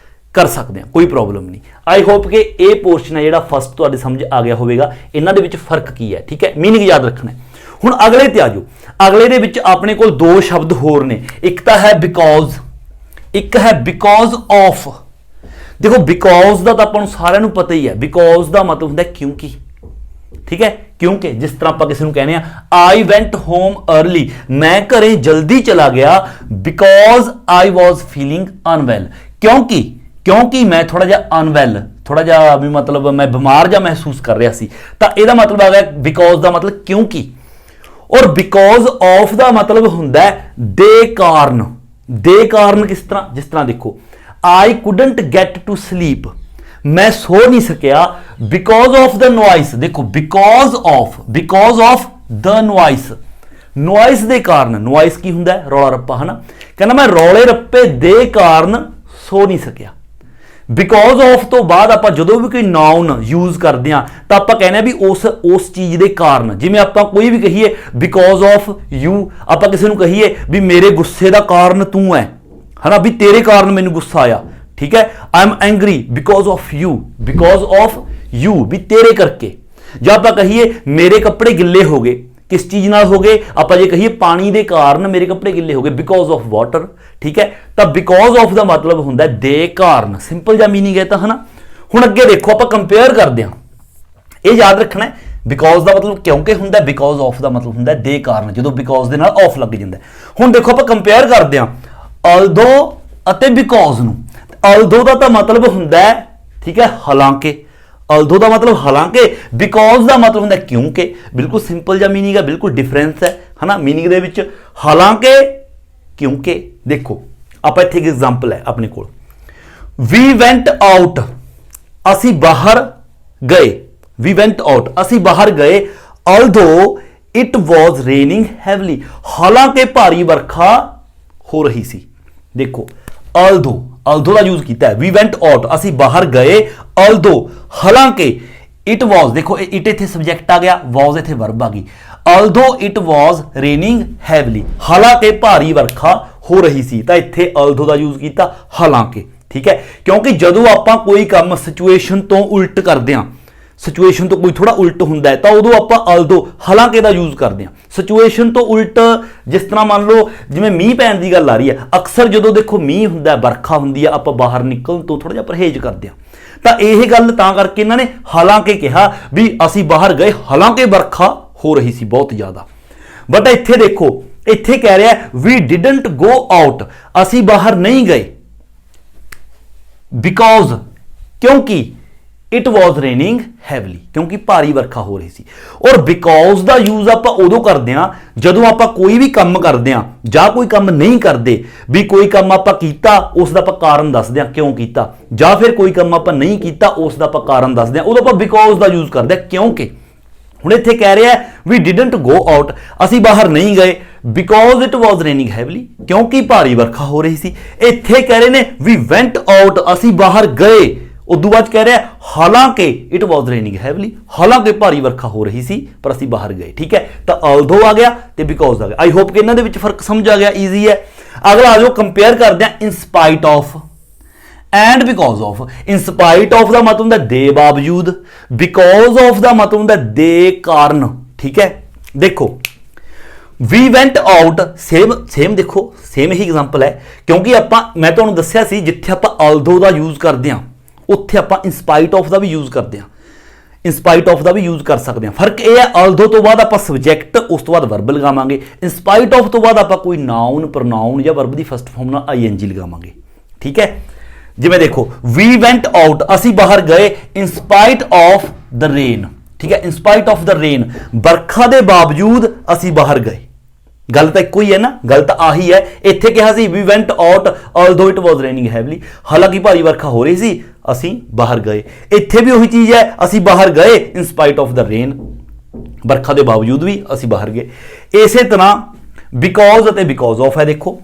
ਕਰ ਸਕਦੇ ਹਾਂ, ਕੋਈ ਪ੍ਰੋਬਲਮ ਨਹੀਂ। ਆਈ ਹੋਪ ਕਿ ਇਹ ਪੋਰਸ਼ਨ ਹੈ ਜਿਹੜਾ ਫਸਟ ਤੁਹਾਡੇ ਸਮਝ ਆ ਗਿਆ ਹੋਵੇਗਾ, ਇਹਨਾਂ ਦੇ ਵਿੱਚ ਫਰਕ ਕੀ ਹੈ, ਠੀਕ ਹੈ। ਮੀਨਿੰਗ ਯਾਦ ਰੱਖਣਾ। ਹੁਣ ਅਗਲੇ ਤੇ ਆ ਜਾਓ। ਅਗਲੇ ਦੇ ਵਿੱਚ ਆਪਣੇ ਕੋਲ ਦੋ ਸ਼ਬਦ ਹੋਰ ਨੇ, ਇੱਕ ਤਾਂ ਹੈ ਬਿਕੋਜ਼, ਇੱਕ ਹੈ ਬਿਕੋਜ਼ ਆਫ। ਦੇਖੋ ਬਿਕੋਜ਼ ਦਾ ਤਾਂ ਆਪਾਂ ਨੂੰ ਸਾਰਿਆਂ ਨੂੰ ਪਤਾ ਹੀ ਹੈ, ਬਿਕੋਜ਼ ਦਾ ਮਤਲਬ ਹੁੰਦਾ ਕਿਉਂਕਿ, ਠੀਕ ਹੈ। ਕਿਉਂਕਿ ਜਿਸ ਤਰ੍ਹਾਂ ਆਪਾਂ ਕਿਸੇ ਨੂੰ ਕਹਿੰਦੇ ਆ ਆਈ ਵੈਂਟ ਹੋਮ अर्ਲੀ, ਮੈਂ ਘਰੇ ਜਲਦੀ ਚਲਾ ਗਿਆ, ਬਿਕੋਜ਼ ਆਈ ਵਾਜ਼ ਫੀਲਿੰਗ ਅਨਵੈਲ, ਕਿਉਂਕਿ ਮੈਂ ਥੋੜਾ ਜਿਹਾ ਅਨਵੈਲ, ਥੋੜਾ ਜਿਹਾ ਵੀ ਮਤਲਬ ਮੈਂ ਬਿਮਾਰ ਜਾਂ ਮਹਿਸੂਸ ਕਰ ਰਿਹਾ ਸੀ। ਤਾਂ ਇਹਦਾ ਮਤਲਬ ਆ ਗਿਆ ਬਿਕੋਜ਼ ਦਾ ਮਤਲਬ ਕਿਉਂਕਿ, ਔਰ ਬਿਕੋਜ਼ ਆਫ ਦਾ ਮਤਲਬ ਹੁੰਦਾ ਦੇ ਕਾਰਨ। ਦੇ ਕਾਰਨ ਕਿਸ ਤਰ੍ਹਾਂ, ਜਿਸ ਤਰ੍ਹਾਂ ਦੇਖੋ I couldn't get to sleep, ਮੈਂ ਸੋ ਨਹੀਂ ਸਕਿਆ, ਬਿਕੋਜ਼ ਆਫ ਦ ਨੋਇਸ। ਦੇਖੋ because of the noise, noise ਦੇ ਕਾਰਨ। ਨੋਇਸ ਕੀ ਹੁੰਦਾ, ਰੌਲਾ ਰੱਪਾ, ਹਨਾ। ਕਹਿੰਦਾ ਮੈਂ ਰੌਲੇ ਰੱਪੇ ਦੇ ਕਾਰਨ ਸੋ ਨਹੀਂ ਸਕਿਆ। ਬਿਕੋਜ਼ ਆਫ ਤੋਂ ਬਾਅਦ ਆਪਾਂ ਜਦੋਂ ਵੀ ਕੋਈ ਨਾउन ਯੂਜ਼ ਕਰਦੇ ਆ ਤਾਂ ਆਪਾਂ ਕਹਿੰਦੇ ਆ ਵੀ ਉਸ ਚੀਜ਼ ਦੇ ਕਾਰਨ। ਜਿਵੇਂ ਆਪਾਂ ਕੋਈ ਵੀ ਕਹੀਏ ਬਿਕੋਜ਼ ਆਫ ਯੂ, ਆਪਾਂ ਕਿਸੇ ਨੂੰ ਕਹੀਏ ਵੀ ਮੇਰੇ ਗੁੱਸੇ ਦਾ ਕਾਰਨ ਤੂੰ ਹੈ, ਹਨਾ, ਵੀ ਤੇਰੇ ਕਾਰਨ ਮੈਨੂੰ ਗੁੱਸਾ ਆਇਆ, ਠੀਕ ਹੈ। I am angry because of you, ਵੀ ਤੇਰੇ ਕਰਕੇ। ਜਾਂ ਆਪਾਂ ਕਹੀਏ ਮੇਰੇ ਕੱਪੜੇ ਗਿੱਲੇ ਹੋ ਗਏ, ਕਿਸ ਚੀਜ਼ ਨਾਲ ਹੋ ਗਏ, ਆਪਾਂ ਜੇ ਕਹੀਏ ਪਾਣੀ ਦੇ ਕਾਰਨ ਮੇਰੇ ਕੱਪੜੇ ਗਿੱਲੇ ਹੋ ਗਏ, ਬਿਕੋਜ਼ ਆਫ ਵਾਟਰ, ਠੀਕ ਹੈ। ਤਾਂ ਬਿਕੋਜ਼ ਆਫ ਦਾ ਮਤਲਬ ਹੁੰਦਾ ਦੇ ਕਾਰਨ, ਸਿੰਪਲ ਜਿਹਾ ਮੀਨਿੰਗ ਹੈ ਤਾਂ, ਹਨਾ। ਹੁਣ ਅੱਗੇ ਦੇਖੋ ਆਪਾਂ ਕੰਪੇਅਰ ਕਰਦੇ ਹਾਂ, ਇਹ ਯਾਦ ਰੱਖਣਾ। ਬਿਕੋਜ਼ ਦਾ ਮਤਲਬ ਕਿਉਂਕਿ ਹੁੰਦਾ, ਬਿਕੋਜ਼ ਆਫ ਦਾ ਮਤਲਬ ਹੁੰਦਾ ਦੇ ਕਾਰਨ, ਜਦੋਂ ਬਿਕੋਜ਼ ਦੇ ਨਾਲ ਆਫ ਲੱਗ ਜਾਂਦਾ। ਹੁਣ ਦੇਖੋ ਆਪਾਂ ਕੰਪੇਅਰ ਕਰਦੇ ਹਾਂ although ਅਤੇ ਬਿਕੋਜ਼ ਨੂੰ। although ਦਾ ਤਾਂ ਮਤਲਬ ਹੁੰਦਾ, ਠੀਕ ਹੈ, ਹਾਲਾਂਕਿ। although ਦਾ मतलब ਹਾਲਾਂਕਿ, because ਦਾ मतलब ਹੁੰਦਾ ਕਿਉਂਕਿ। ਬਿਲਕੁਲ ਸਿੰਪਲ ਜਿਹਾ मीनिंग ਹੈ, ਬਿਲकुल डिफरेंस है हना मीनिंग ਦੇ ਵਿੱਚ। ਹਾਲਾਂਕਿ, ਕਿਉਂਕਿ। ਦੇਖੋ ਆਪਾਂ ਇੱਥੇ ਇੱਕ एग्जांपल है अपने ਕੋਲ, we went out, ਅਸੀਂ ਬਾਹਰ ਗਏ। we went out, ਅਸੀਂ ਬਾਹਰ ਗਏ, although it was raining heavily, ਹਾਲਾਂਕਿ ਭਾਰੀ ਵਰਖਾ ਹੋ ਰਹੀ ਸੀ। ਦੇਖੋ although ਦਾ यूज किया है, we went out, ਅਸੀਂ ਬਾਹਰ ਗਏ, although ਹਾਲਾਂਕਿ, it was, देखो it इत्थे सब्जेक्ट आ गया, was इत्थे वर्ब आ गई, although it was raining heavily, ਹਾਲਾਂਕਿ ਭਾਰੀ ਵਰਖਾ ਹੋ ਰਹੀ ਸੀ, ਤਾਂ ਇੱਥੇ although ਦਾ यूज ਕੀਤਾ ਹਾਲਾਂਕਿ। ठीक है, क्योंकि ਜਦੋਂ ਆਪਾਂ ਕੋਈ ਕੰਮ ਸਿਚੁਏਸ਼ਨ ਤੋਂ ਉਲਟ ਕਰਦੇ ਹਾਂ, ਸਿਚੁਏਸ਼ਨ ਤੋਂ ਕੋਈ ਥੋੜਾ ਉਲਟ ਹੁੰਦਾ ਹੈ, ਤਾਂ ਉਦੋਂ ਆਪਾਂ although ਹਾਲਾਂਕਿ ਦਾ ਯੂਜ਼ ਕਰਦੇ ਹਾਂ। ਸਿਚੁਏਸ਼ਨ ਤੋਂ ਉਲਟ ਜਿਸ ਤਰ੍ਹਾਂ ਮੰਨ ਲਓ ਜਿਵੇਂ ਮੀਂਹ ਪੈਣ ਦੀ ਗੱਲ ਆ ਰਹੀ ਹੈ, ਅਕਸਰ ਜਦੋਂ ਦੇਖੋ ਮੀਂਹ ਹੁੰਦਾ, ਵਰਖਾ ਹੁੰਦੀ ਆ, ਆਪਾਂ ਬਾਹਰ ਨਿਕਲਣ ਤੋਂ ਥੋੜਾ ਜਿਹਾ ਪਰਹੇਜ਼ ਕਰਦੇ ਹਾਂ, ਤਾਂ ਇਹ ਗੱਲ ਤਾਂ ਕਰਕੇ ਇਹਨਾਂ ਨੇ ਹਾਲਾਂਕਿ ਕਿਹਾ ਵੀ ਅਸੀਂ ਬਾਹਰ ਗਏ, ਹਾਲਾਂਕਿ ਵਰਖਾ ਹੋ ਰਹੀ ਸੀ ਬਹੁਤ ਜ਼ਿਆਦਾ। ਬਟ ਇੱਥੇ ਦੇਖੋ, ਇੱਥੇ ਕਹਿ ਰਿਹਾ we didn't go out, ਅਸੀਂ ਬਾਹਰ ਨਹੀਂ ਗਏ, because, क्योंकि इट वॉज रेनिंग हैवली, क्योंकि भारी वर्खा हो रही सी। और बिकॉज का यूज आप उदों करते हैं जदों आप कोई भी काम करते हैं या कोई काम नहीं करते, भी कोई काम आप किया उसका आप कारण दसते हैं क्यों किया, या फिर कोई काम आप नहीं किया उसका आप कारण दसते हैं, उदों आप बिकॉज का यूज करते हैं क्योंकि। हुण इत्थे कह रहा है वी डिडंट गो आउट, असी बाहर नहीं गए, because it was raining heavily, क्योंकि भारी वर्खा हो रही सी। इत्थे कह रहे ने वी वेंट आउट, असी बाहर गए, उदू बाद कह रहा है हालांकि इट वॉज रेनिंग हैवली, हालांकि भारी वर्खा हो रही सी पर असी बाहर गए। ठीक है, तो although आ गया तो बिकॉज आ गया। आई होप कि इन्हां दे विच फर्क समझ आ गया, ईजी है। अगला आ जाओ, कंपेयर करते हैं इन spite of and because of. In spite of का मतलब होंदा दे बावजूद, बिकॉज ऑफ का मतलब होंदा दे कारण। ठीक है, देखो वी वेंट आउट, सेम देखो सेम ही एग्जांपल है, क्योंकि मैं तुहानूं दस्सिया सी जिथे आपां although का यूज करते हैं उत्थे आपां इंस्पाइट ऑफ का भी यूज करते हैं, इंस्पाइट ऑफ का भी यूज कर सकते हैं। फर्क यह है although तो बाद आपां सब्जैक्ट उस तो बाद वर्ब लगावांगे, इंस्पाइट ऑफ तो बाद आपां कोई नाउन प्रनाउन या वर्ब की फर्स्ट फॉर्म नाल ing लगावांगे। ठीक है, जिवें देखो वी वेंट आउट, असी बाहर गए, इंस्पाइट ऑफ द रेन। ठीक है, इंस्पाइट ऑफ द रेन, बरखा के बावजूद असी बाहर गए। गल तो एक ही है ना, गल तो आही है। इत्थे कहा सी we went out although it was raining heavily, हालांकि भारी वर्खा हो रही सी, असी बाहर गए। इत्थे भी वही चीज है, असी बाहर गए इंस्पाइट ऑफ द रेन, बरखा के बावजूद भी असी बाहर गए। इसे तरह बिकॉज और बिकॉज ऑफ है। देखो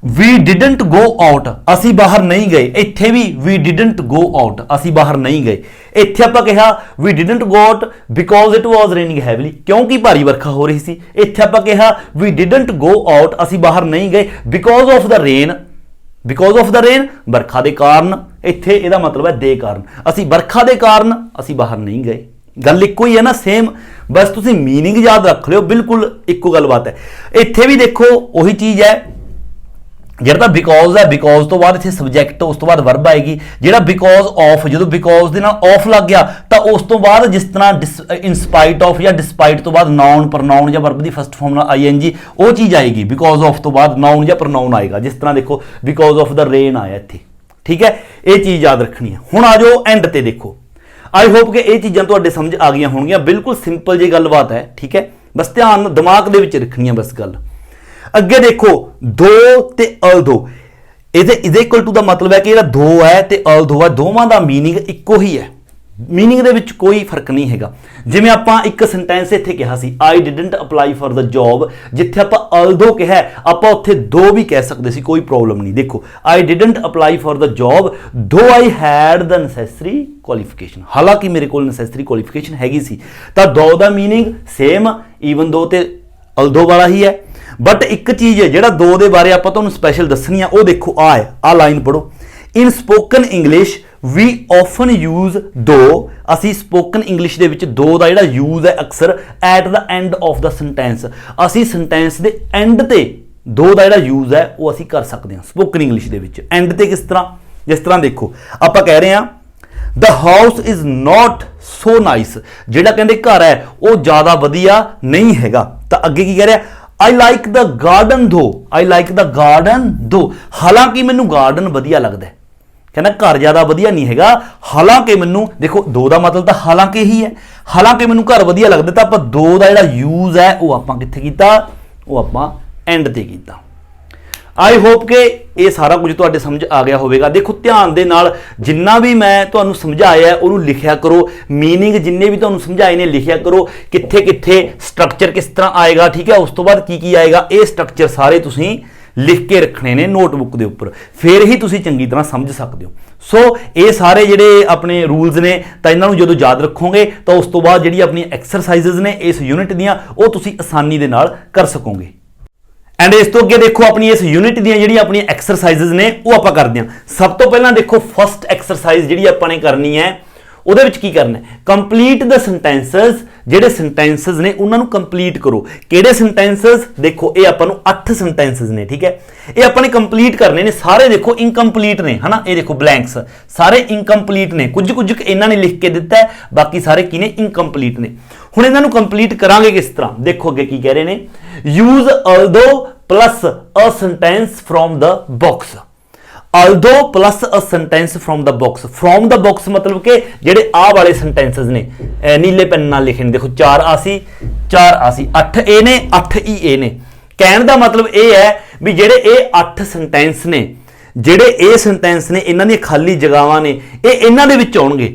वी डिडंट गो आउट, असी बाहर नहीं गए, इत्थे भी वी डिडंट गो आउट, असी बाहर नहीं गए। इत्थे आपां कहा we didn't go out because it was raining heavily, क्योंकि भारी वर्खा हो रही सी। इत्थे आपां कहा वी डिडंट गो आउट, असी बाहर नहीं गए, because of the rain, because of the rain, बरखा के कारण। इत्थे इहदा मतलब है दे कारण, असी बरखा के कारण असी बाहर नहीं गए। गल इक्को ही है ना, सेम, बस तुसीं मीनिंग याद रख लियो, बिल्कुल इक्को गल बात है। इत्थे भी देखो वही चीज़ है, ਜਿਹੜਾ बिकॉज है, बिकॉज तो बाद इत्थे सबजैक्ट उस तो बाद वर्ब आएगी। ਜਿਹੜਾ बिकॉज ऑफ, जो बिकॉज ਦੇ ਨਾਲ ऑफ लग गया तो उस तो बाद जिस तरह इंस्पाइट ऑफ या डिस्पाइट तो बाद नाउन प्रनाउन या वर्ब की फर्स्ट फॉर्म ing वो चीज़ आएगी। बिकॉज ऑफ तो बाद नाउन या प्रनाउन आएगा, जिस तरह देखो बिकॉज ऑफ द रेन आया इत्थे। ठीक है, ये चीज़ याद रखनी है। हुण आ जाओ एंड ते, देखो आई होप कि ये चीज़ां तुहाडे समझ आ गई होणगीਆਂ, बिल्कुल सिंपल जी गलबात है। ठीक है, बस ध्यान दिमाग दे विच रखनी है बस गल। अगे देखो दो ते although, इहदे इक्वल टू का मतलब है कि जिहड़ा दो है ते although है, दोवां दा मीनिंग इक्को ही है, मीनिंग दे विच कोई फर्क नहीं हैगा। जिवें आपां एक सेंटेंस इत्थे कहा सी I didn't apply for the job, जिथे आपां although कहा आपां उत्थे दो भी कह सकते सी, कोई प्रॉब्लम नहीं। देखो I didn't apply for the job though I had the necessary qualification, हालांकि मेरे कोल नैसेसरी क्वालिफिकेशन हैगी सी। तां दो दा मीनिंग सेम ईवन दो ते although वाला ही है। बट एक चीज़ है जिहड़ा दो दे बारे आपां तुहानूं स्पैशल दसनी है, वो देखो आ लाइन पढ़ो। In spoken English we often use though, असी स्पोकन इंग्लिश दे विच दो दा जिहड़ा यूज है अक्सर at the end of the sentence, असी सेंटेंस दे एंड ते दो दा जिहड़ा यूज है वो असी कर सकते हैं spoken English they which. And ते किस तरह, जिस तरह देखो आपां कह रहे हैं the house is not so nice, जिहड़ा कहंदे घर है वो ज़्यादा वधिया नहीं हैगा। तो अगे की कह रहा है आई लाइक द गार्डन दो, आई लाइक द गार्डन दो, हालांकि मैनू गार्डन वधिया लगता है। कहना घर ज़्यादा वधिया नहीं हैगा, हालांकि मैनू देखो दो का मतलब तो हालांकि ही है, हालांकि मैनू घर वधिया लगदा, तो आप दो का जिहड़ा यूज़ है वो आपां कित्थे कीता, वो आपां एंड ते कीता। आई होप कि ये सारा कुछ तुहाडे समझ आ गया होवेगा। देखो ध्यान दे नाल जिन्ना भी मैं तुहानू समझाया उन्होंने लिखिया करो, मीनिंग जिन्ने भी तुहानू समझाए ने लिखिया करो, कित्थे कित्थे स्ट्रक्चर किस तरह आएगा, ठीक है, उस तो बाद की आएगा, ये स्ट्रक्चर सारे तुसीं लिख के रखने ने नोटबुक के उपर, फिर ही तुसीं चंगी तरह समझ सकते हो। सो ये सारे जिहड़े अपने रूल्स ने तो इन्हां नूं जदों याद रखोगे तो उस तो बाद जिहड़ी अपनी एक्सरसाइजेज ने इस यूनिट दियां वो तुसीं आसानी दे नाल कर सकोगे। एंड इस तो अगे देखो अपनी इस यूनिट दी जिहड़ी अपनी एक्सरसाइजेज ने वो आपां करदे हां। सब तो पहला देखो फर्स्ट एक्सरसाइज जिहड़ी आपां ने करनी है ਉਹਦੇ ਵਿੱਚ ਕੀ करना है, कंप्लीट द सेंटेंसेस, ਜਿਹੜੇ सेंटेंसेस ने उन्होंने कंप्लीट करो। ਕਿਹੜੇ सेंटेंसेस, देखो ये आपां ਨੂੰ 8 सेंटेंसेस ने, ठीक है, ये आपां ने कंप्लीट करने ने, सारे देखो इनकंप्लीट ने, है ना, ये देखो ब्लैंक्स सारे इनकंप्लीट ने, कुछ इन्होंने लिख के दिता है, बाकी सारे की ने इनकंप्लीट ने। हुण इन्हां नूं कंप्लीट करांगे किस तरह, देखो अगे की कह रहे ने, use although plus a sentence from the box. Although plus a sentence from the box, from the box मतलब कि जेडे आ वाले सेंटेंसेस ने नीले पेन नाल लिखे ने, देखो 4 आसी 4 आसी 8 ए ने 8 ई ए ने। कहने का मतलब ये है भी जेडे ये 8 सेंटेंस ने, जेडे ये सेंटेंस ने, इन्हां दी खाली जगहां ने, ये इन्हां दे विच आउणगे,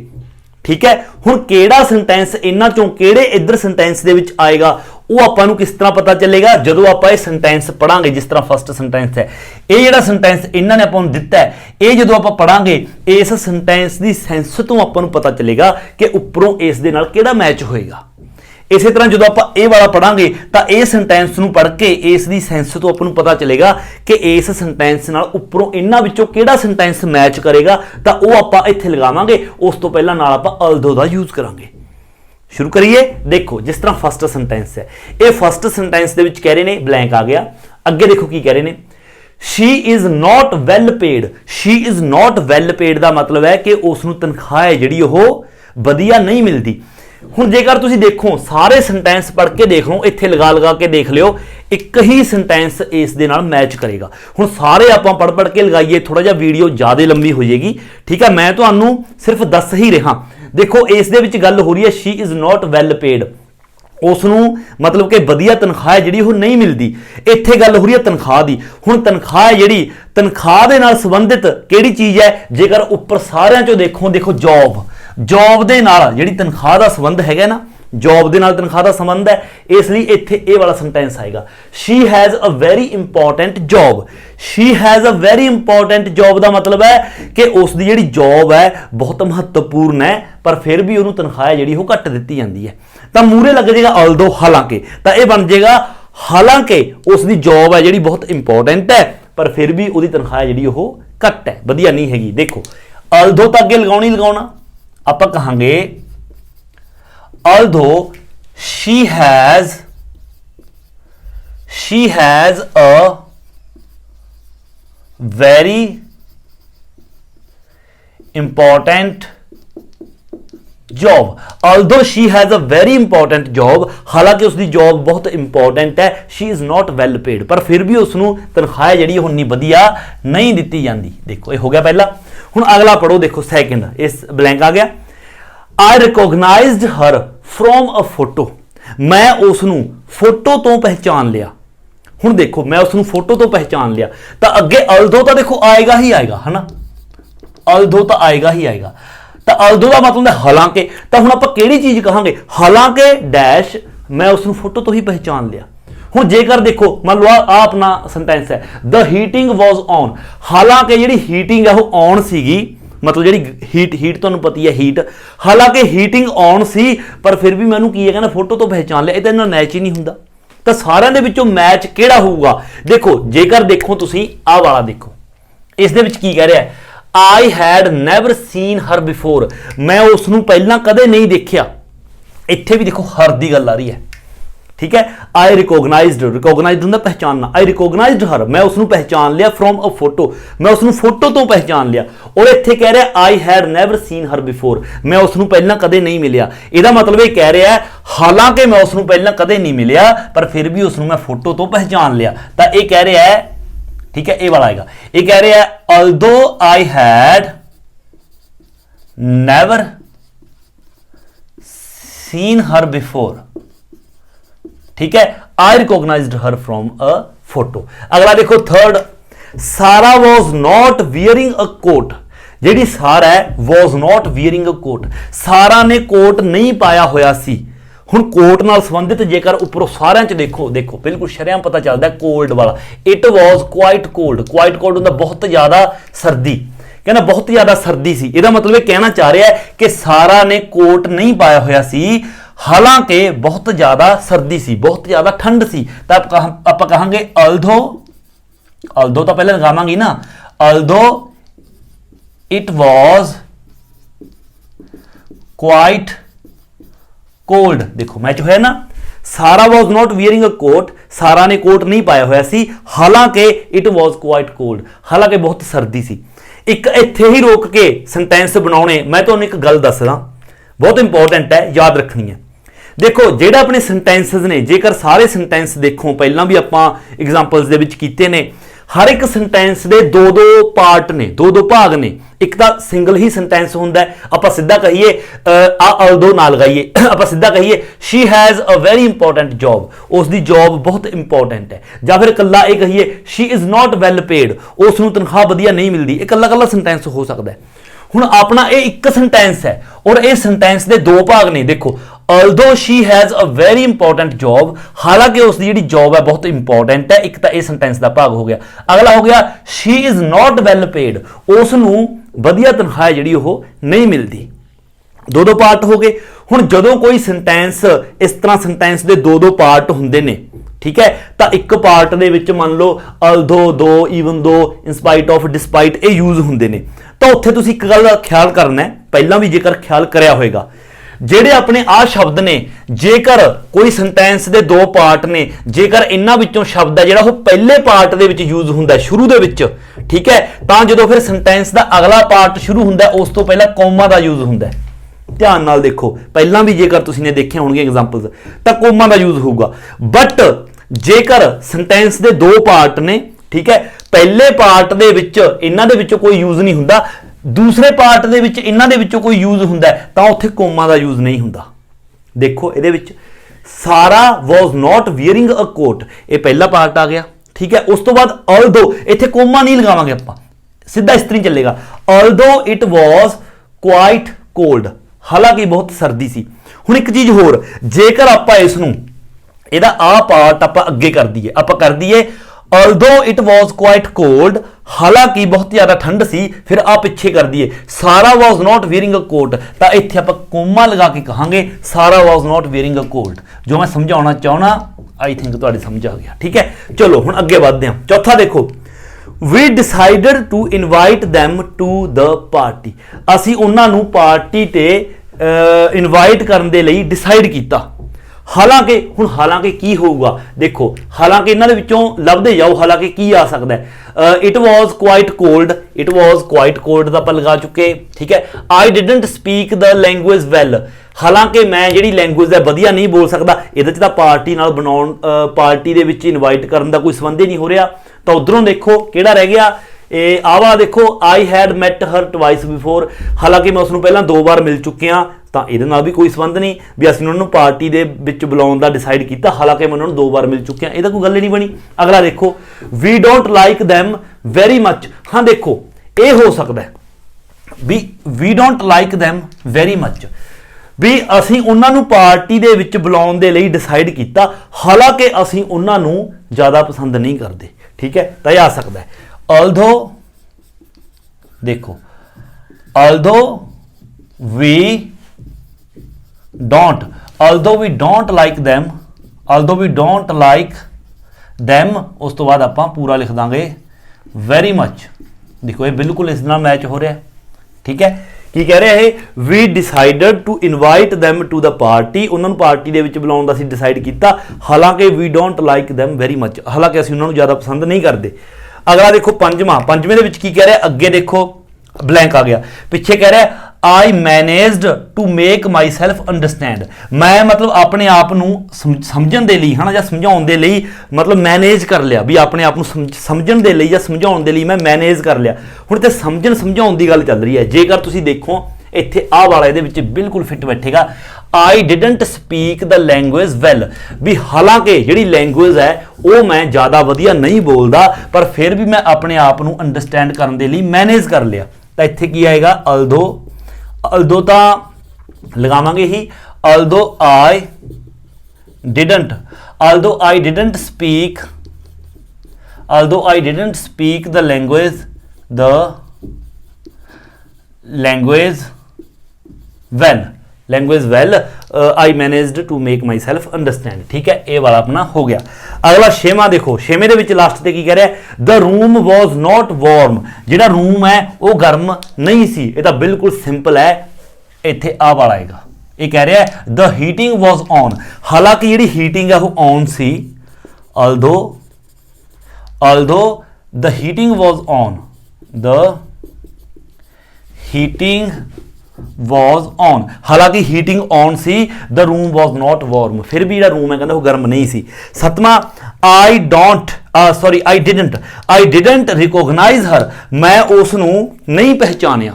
ठीक है। हुण किहड़ा सेंटेंस इन्हां चों किहड़े इधर सेंटेंस दे विच आएगा वो आपां नूं किस तरह पता चलेगा, जदों आपां ये सेंटेंस पढ़ांगे। जिस तरह फर्स्ट सेंटेंस है, ये जिहड़ा सेंटेंस इन्हां ने आपां नूं दित्ता है, ये जदों आपां पढ़ांगे इस सेंटेंस दी सेंस तो आपां नूं पता चलेगा कि उपरों इस दे नाल किहड़ा मैच होएगा। इसी तरह जो आप ये वाला पढ़ांगे तो ये सेंटेंस नूं पढ़ के इसकी सेंस तो आपको पता चलेगा कि इस सेंटेंस नाल उपरों इन्हां विचों किहड़ा सेंटेंस मैच करेगा, तो वो आप इत्थे लगावांगे। उस तो पहला नाल आप ऑल्दो दा यूज करांगे। शुरू करिए। देखो जिस तरह फर्स्ट सेंटेंस है, ये फर्स्ट सेंटेंस दे विच कह रहे ने, ब्लैंक आ गया, अगे देखो की कह रहे ने, she is not well paid. She is not well paid का मतलब है कि उसनूं तनख्वाह है जिहड़ी ओह वधिया नहीं मिलती। हुण जेकर तुसीं देखो सारे सेंटेंस पढ़ के देख लो, इत्थे लगा के देख लियो, एक ही सेंटेंस इस दे नाल मैच करेगा। हुण सारे आपां पढ़ के लगाइए, थोड़ा जिहा वीडियो ज़्यादा लंबी हो जाएगी, ठीक है। मैं तुहानूं सिर्फ दस ही रहा। देखो इस दे विच गल हो रही है, she is not well paid, उसनूं मतलब कि वधिया तनख्वाह जिहड़ी ओह नहीं मिलती। इत्थे गल हो रही है तनख्वाह दी। हुण तनख्वाह जिहड़ी तनख्वाह दे नाल संबंधित किहड़ी चीज़ है, जेकर उपर सारिਆਂ चों देखो जॉब दे नाल जिहड़ी तनख्वाह दा संबंध हैगा ना, जॉब दे नाल तनख्वाह दा संबंध है, इसलिए इत्थे ये वाला सेंटेंस आएगा, she has a very important job. She has a very important job का मतलब है कि उसकी जिहड़ी जॉब है बहुत महत्वपूर्ण है, पर फिर भी उन्होंने तनख्वाह जिहड़ी वो घट दी जाती है। तो मूहरे लग जाएगा ऑल्दो हालांकि, तो यह बन जाएगा हालांकि उसकी जॉब है जिहड़ी बहुत इंपॉर्टेंट है, पर फिर भी उसकी तनख्वाह जिहड़ी वो घट है, वधिया नहीं हैगी। देखो ऑल्दो तो अगे लगाना आप कहांगे, although she has a very important job. Although she has a very important job, हालांकि उसकी जॉब बहुत इंपॉर्टेंट है, she is not well paid, पर फिर भी उसनूं तनख्वाह जिहड़ी उन्नी वधिया नहीं दी जाती। देखो ये हो गया पहला। हुण अगला पढ़ो, देखो सैकेंड, इस ब्लैंक आ गया, I recognised her from a photo. मैं उसनूं फोटो तो पहचान लिया। हुण देखो मैं उसनूं फोटो तो पहचान लिया, तो अगे ऑल्दो तो देखो आएगा ही आएगा, है ना, ऑल्दो तो आएगा ही आएगा। तो ऑल्दो का मतलब है हालांकि, तो हुण आपां किहड़ी चीज़ कहांगे, हालांकि डैश मैं उसनूं फोटो तो ही पहचान लिया। हुण जेकर देखो मान लो आ अपना सेंटेंस है, द हीटिंग वॉज ऑन, हालांकि जिहड़ी हीटिंग है वो ऑन सीगी, मतलब जिहड़ी हीट तुहानूं पता है हीट, हालांकि हीटिंग ऑन सी, पर फिर भी मैनूं की है कहना फोटो तो पहचान लिया। ये तो इन्ना मैच ही नहीं हुंदा। तो सारिਆਂ ਦੇ ਵਿੱਚੋਂ मैच किहड़ा होऊगा, देखो जेकर देखो तुसीं आ वाला देखो, इस दे विच की कह रहा है, I had never scene her before, मैं उसनूं पहलां कदे नहीं देखिया। इत्थे भी देखो हर दी गल आ रही है, ठीक है। आई रिकॉग्नाइज्ड होंदा पहचानना, आई रिकॉग्नाइज्ड हर, मैं उसनूं पहचान लिया, फ्रॉम अ फोटो, मैं उसनूं फोटो तो पहचान लिया। और इत्थे कह रहा है I had never scene her before, मैं उसनूं पहलां कदे नहीं मिलिया। ਇਹਦਾ मतलब ये कह रहा है हालांकि मैं उसनूं पहलां कदे नहीं मिलिया, पर फिर भी उसनूं मैं फोटो तो पहचान लिया। तो ये कह रहा है, ठीक है, ये वाला आएगा, ये कह रहा है although I had never seen her before, ठीक है, I recognized her from a photo। अगला देखो थर्ड, सारा was not wearing a coat, ਜਿਹੜੀ ਸਾਰਾ है was not wearing a coat, ਸਾਰਾ ਨੇ ਕੋਟ ਨਹੀਂ ਪਾਇਆ ਹੋਇਆ ਸੀ। ਹੁਣ ਕੋਟ ਨਾਲ ਸੰਬੰਧਿਤ ਜੇਕਰ ਉੱਪਰੋਂ ਸਾਰਿਆਂ ਚ ਦੇਖੋ ਬਿਲਕੁਲ ਸ਼ਰੇਆਮ ਪਤਾ ਚੱਲਦਾ ਕੋਲਡ ਵਾਲਾ। ਇਟ ਵਾਜ਼ ਕੁਆਇਟ ਕੋਲਡ ਹੁੰਦਾ ਬਹੁਤ ਜ਼ਿਆਦਾ ਸਰਦੀ, ਕਹਿੰਦਾ ਬਹੁਤ ਜ਼ਿਆਦਾ ਸਰਦੀ ਸੀ। ਇਹਦਾ ਮਤਲਬ ਇਹ ਕਹਿਣਾ ਚਾਹ ਰਿਹਾ ਹੈ ਕਿ ਸਾਰਾ ਨੇ ਕੋਟ ਨਹੀਂ ਪਾਇਆ ਹੋਇਆ ਸੀ, ਹਾਲਾਂਕਿ ਬਹੁਤ ਜ਼ਿਆਦਾ ਸਰਦੀ ਸੀ, ਬਹੁਤ ਜ਼ਿਆਦਾ ਠੰਡ ਸੀ। ਤਾਂ ਆਪਾਂ ਕਹਾਂਗੇ although ਤਾਂ ਪਹਿਲਾਂ ਲਗਾਵਾਂਗੇ ਨਾ, although it was quite cold, देखो मैच होया ना, सारा was not wearing a coat, सारा ने कोट नहीं पाया होया सी, हालांकि it was quite cold, हालांकि बहुत सर्दी सी। एक इत्थे ही रोक के सेंटेंस बनाने, मैं तुहानूं एक गल दसदा बहुत इंपॉर्टेंट है, याद रखनी है। देखो जेड़ा अपने सेंटेंसेस ने, जेकर सारे सेंटेंस देखो पहलां भी आपां एग्जांपल्स दे विच कीते ने, हर एक सेंटेंस दे दो पार्ट ने, दो भाग ने। एक तो सिंगल ही सेंटेंस होंदा है, आपां सीधा कहिए although ना लगाइए, आपां सीधा कहिए she has a very important job, उसकी जॉब बहुत इंपॉर्टेंट है। या फिर कल्ला ये कहिए she is not well paid, उसनूं तनख्वाह वधिया नहीं मिलती। ये कल्ला सेंटेंस हो सकता है। हुण अपना ये एक सेंटेंस है और ये सेंटेंस के दो भाग ने। देखो although she has a very important job, हालांकि उसकी जी जॉब है बहुत इंपॉर्टेंट है, एक तो यह सेंटेंस का भाग हो गया। अगला हो गया she is not well paid, उसनूं वधिया तनख्वाह जी नहीं मिलती। दो पार्ट हो गए। हुण जदों कोई सेंटेंस इस तरह सेंटेंस के दो पार्ट होंदे ने, ठीक है, तो एक पार्ट दे विच मान लो although, दो, even though, in spite of, despite ये यूज होंदे ने। तो उत्थे तुसीं एक गल ख्याल करना है, पहला भी जेकर ख्याल करया होएगा, ਜਿਹੜੇ ਆਪਣੇ ਆ ਸ਼ਬਦ ਨੇ, ਜੇਕਰ ਕੋਈ ਸੈਂਟੈਂਸ ਦੇ ਦੋ ਪਾਰਟ ਨੇ, ਜੇਕਰ ਇਹਨਾਂ ਵਿੱਚੋਂ ਸ਼ਬਦ ਹੈ ਜਿਹੜਾ ਉਹ ਪਹਿਲੇ ਪਾਰਟ ਦੇ ਵਿੱਚ ਯੂਜ਼ ਹੁੰਦਾ ਸ਼ੁਰੂ ਦੇ ਵਿੱਚ, ਠੀਕ ਹੈ, ਤਾਂ ਜਦੋਂ ਫਿਰ ਸੈਂਟੈਂਸ ਦਾ ਅਗਲਾ ਪਾਰਟ ਸ਼ੁਰੂ ਹੁੰਦਾ ਉਸ ਤੋਂ ਪਹਿਲਾਂ ਕੋਮਾ ਦਾ ਯੂਜ਼ ਹੁੰਦਾ। ਧਿਆਨ ਨਾਲ ਦੇਖੋ, ਪਹਿਲਾਂ ਵੀ ਜੇਕਰ ਤੁਸੀਂ ਨੇ ਦੇਖੇ ਹੋਣਗੇ ਐਗਜ਼ਾਮਪਲਸ, ਤਾਂ ਕੋਮਾ ਦਾ ਯੂਜ਼ ਹੋਊਗਾ। ਬਟ ਜੇਕਰ ਸੈਂਟੈਂਸ ਦੇ ਦੋ ਪਾਰਟ ਨੇ, ਠੀਕ ਹੈ, ਪਹਿਲੇ ਪਾਰਟ ਦੇ ਵਿੱਚ ਇਹਨਾਂ ਦੇ ਵਿੱਚੋਂ ਕੋਈ ਯੂਜ਼ ਨਹੀਂ ਹੁੰਦਾ, दूसरे पार्ट ਦੇ ਵਿੱਚ ਇਹਨਾਂ ਦੇ ਵਿੱਚੋਂ ਕੋਈ ਯੂਜ਼ ਹੁੰਦਾ ਤਾਂ ਉੱਥੇ ਕੋਮਾ ਦਾ ਯੂਜ਼ ਨਹੀਂ ਹੁੰਦਾ। ਦੇਖੋ ਇਹਦੇ ਵਿੱਚ ਸਾਰਾ was not wearing a coat, ਇਹ ਪਹਿਲਾ ਪਾਰਟ ਆ ਗਿਆ, ਠੀਕ ਹੈ। ਉਸ ਤੋਂ ਬਾਅਦ although, ਇੱਥੇ ਕੋਮਾ ਨਹੀਂ ਲਗਾਵਾਂਗੇ ਆਪਾਂ, ਸਿੱਧਾ ਇਸ ਤਰ੍ਹਾਂ ਚੱਲੇਗਾ although it was quite cold, ਹਾਲਾਂਕਿ ਬਹੁਤ ਸਰਦੀ ਸੀ। ਹੁਣ ਇੱਕ ਚੀਜ਼ ਹੋਰ, ਜੇਕਰ ਆਪਾਂ ਇਸ ਨੂੰ ਇਹਦਾ ਆ ਪਾਰਟ ਆਪਾਂ ਅੱਗੇ ਕਰ ਦਈਏ, ਆਪਾਂ ਕਰ ਦਈਏ although it was quite cold, हालांकि बहुत ज्यादा ठंड सी, फिर आ पिछे कर दिए सारा was not wearing a coat, तो इत्थे आपां कोमा लगा के कहांगे सारा was not wearing a coat। जो मैं समझाना चाहना आई थिंक तुहाडी समझ आ गया, ठीक है। चलो हुण अगे बढ़दे हां। चौथा देखो, we decided to invite them to the party, असीं उन्हां नूं पार्टी ते इनवाइट करन दे लई डिसाइड कीता। हालांकि हुण हालांकि की होगा, देखो हालांकि इन्हां दे विचों लभदे जाओ हालांकि की आ सकदा है। It was quite cold, it was quite cold दा आपां लगा चुके, ठीक है। I didn't speak the language well, हालांकि मैं जिहड़ी लैंग्वेज है वधिया नहीं बोल सकदा। इहदे च तां पार्टी नाल बनाउण, पार्टी दे विच इनवाइट करन दा कोई संबंध ही नहीं हो रहा। तो उधरों देखो किहड़ा रह गया, आवा देखो I had met her twice before, हालांकि मैं उसनूं पहलां दो बार मिल चुके हाँ, तो ये भी कोई संबंध नहीं भी असीं उन्होंने पार्टी दे विच बुलाउण दा डिसाइड किया, हालांकि मैं उन्होंने दो बार मिल चुके हैं, ये कोई गल नहीं बनी। अगला देखो we don't like them very much, हाँ देखो ये हो सकता है भी we don't like them very much, भी असीं उन्हां नूं पार्टी दे विच बुलाउण दे लई डिसाइड किया, हालांकि असीं उन्हां नूं ज़्यादा पसंद नहीं करते, ठीक है। तो यह आ सकता है although, देखो although we don't like them, although we don't like them, उस तो बाद आपां पूरा लिख दांगे very much। देखो ये बिल्कुल इस नाल मैच हो रहा है, ठीक है। की कह रहे हैं, we decided to invite them to the party, उन्होंने पार्टी दे विच बुलाउण दा असीं डिसाइड किया, हालांकि we don't like them very much, हालांकि असीं उन्हां नूं ज़्यादा पसंद नहीं करते। अगला देखो पंजवें दे विच की कह रहा है, अगे देखो ब्लैंक आ गया, पीछे कह रहा है I managed to make my self understand, मैं मतलब अपने आप नूं समझण दे लई है ना, या समझाउण दे लई मतलब मैनेज कर लिया, भी अपने आप नूं समझण दे लई या समझाउण दे लई मैं मैनेज कर लिया। हुण ते समझण समझाउण दी गल चल रही है। जेकर तुसीं देखो ਇੱਥੇ ਆਹ ਵਾਲਾ ਇਹਦੇ ਵਿੱਚ ਬਿਲਕੁਲ ਫਿੱਟ ਬੈਠੇਗਾ। I didn't speak the language well, ਵੀ ਹਾਲਾਂਕਿ ਜਿਹੜੀ ਲੈਂਗੁਏਜ ਹੈ ਉਹ ਮੈਂ ਜ਼ਿਆਦਾ ਵਧੀਆ ਨਹੀਂ ਬੋਲਦਾ, ਪਰ ਫਿਰ ਵੀ ਮੈਂ ਆਪਣੇ ਆਪ ਨੂੰ ਅੰਡਰਸਟੈਂਡ ਕਰਨ ਦੇ ਲਈ ਮੈਨੇਜ ਕਰ ਲਿਆ। ਤਾਂ ਇੱਥੇ ਕੀ ਆਏਗਾ, although ਤਾਂ ਲਗਾਵਾਂਗੇ ਹੀ although I didn't speak the language well, I managed to make myself understand। ठीक है, ये वाला अपना हो गया। अगला छेवां देखो, छेवें दे विच लास्ट ते की कह रहा है, the room was not warm, जिहड़ा रूम है वो गर्म नहीं सी। ये तो बिल्कुल सिंपल है, इत्थे आ वाला आएगा। ये कह रहा है द हीटिंग वॉज ऑन, हालांकि जिहड़ी हीटिंग है वो ऑन सी, although the heating was on, हालांकि हीटिंग ऑन सी, the room was not warm, फिर भी जो रूम है कहता वो गर्म नहीं सी। सतवां, आई डिडंट रिकोगनाइज हर, मैं उसनू नहीं पहचानिया।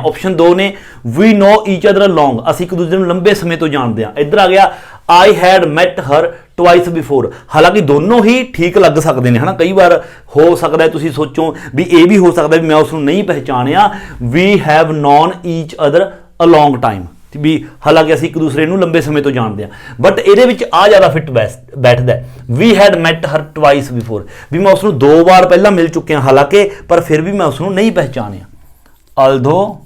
ऑप्शन 2 ने we know each other long, असीं एक दूसरे लंबे समय तो जानते हैं। इधर आ गया I had met her twice before, हालांकि दोनों ही ठीक लग सकते हैं, है ना। कई बार हो सकता है तुसीं सोचो भी ये भी हो सकता है भी मैं उसनू नहीं पहचानिया। We have known each other a long time, भी हालांकि असीं एक दूसरे नू लंबे समय तो जानते हैं, बट ये आ ज़्यादा फिट बैठता है। We had met her twice before, भी मैं उसनू 2 बार पहला मिल चुके हैं हालांकि, पर फिर भी मैं उसनू नहीं पहचानिया। although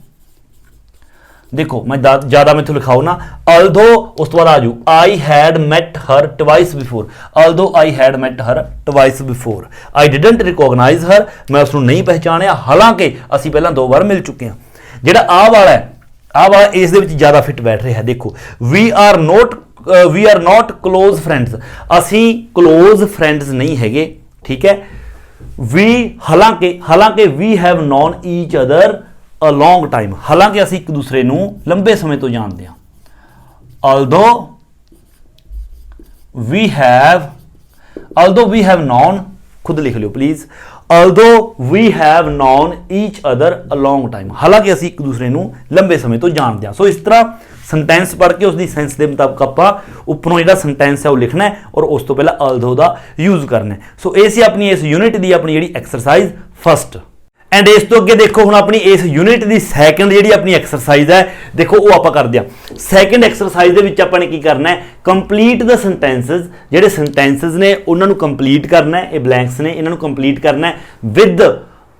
देखो मैं ज्यादा मैं लिखाओ ना, although उस तो बाद आजू I had met her twice before, although I had met her twice before, I didn't recognize her, मैं उसको नहीं पहचानिया, हालांकि असी पहला 2 बार मिल चुके हैं। जेड़ा आ वाला है, आ वाला इस दे विच ज्यादा फिट बैठ रहा है। देखो we are not close friends, असी close friends नहीं हैगे, ठीक है। हालांकि we have known each other a long time, हालांकि असी एक दूसरे नू लंबे समय तो जानते हैं। although we have known, खुद लिख लो please, although we have known each other a long time, हालांकि असी एक दूसरे नू लंबे समय तो जानते हैं। सो इस तरह सेंटेंस पढ़ के उसकी सेंस के मुताबिक आप उपरों जो सेंटेंस है वो लिखना है और उस तो पहले although का यूज करना है। सो ये सी अपनी इस यूनिट की अपनी जी एक्सरसाइज फर्स्ट। एंड इस तो अगे देखो हुण अपनी इस यूनिट की सैकेंड जी अपनी एक्सरसाइज है, देखो वो आप करते हैं। सैकेंड एक्सरसाइज के विच आपां ने की करना है, कंप्लीट द सेंटेंसेस, जिहड़े सेंटेंसेस ने उन्होंने कंप्लीट करना है, ये ब्लैंक्स ने इन्होंने कंप्लीट करना है with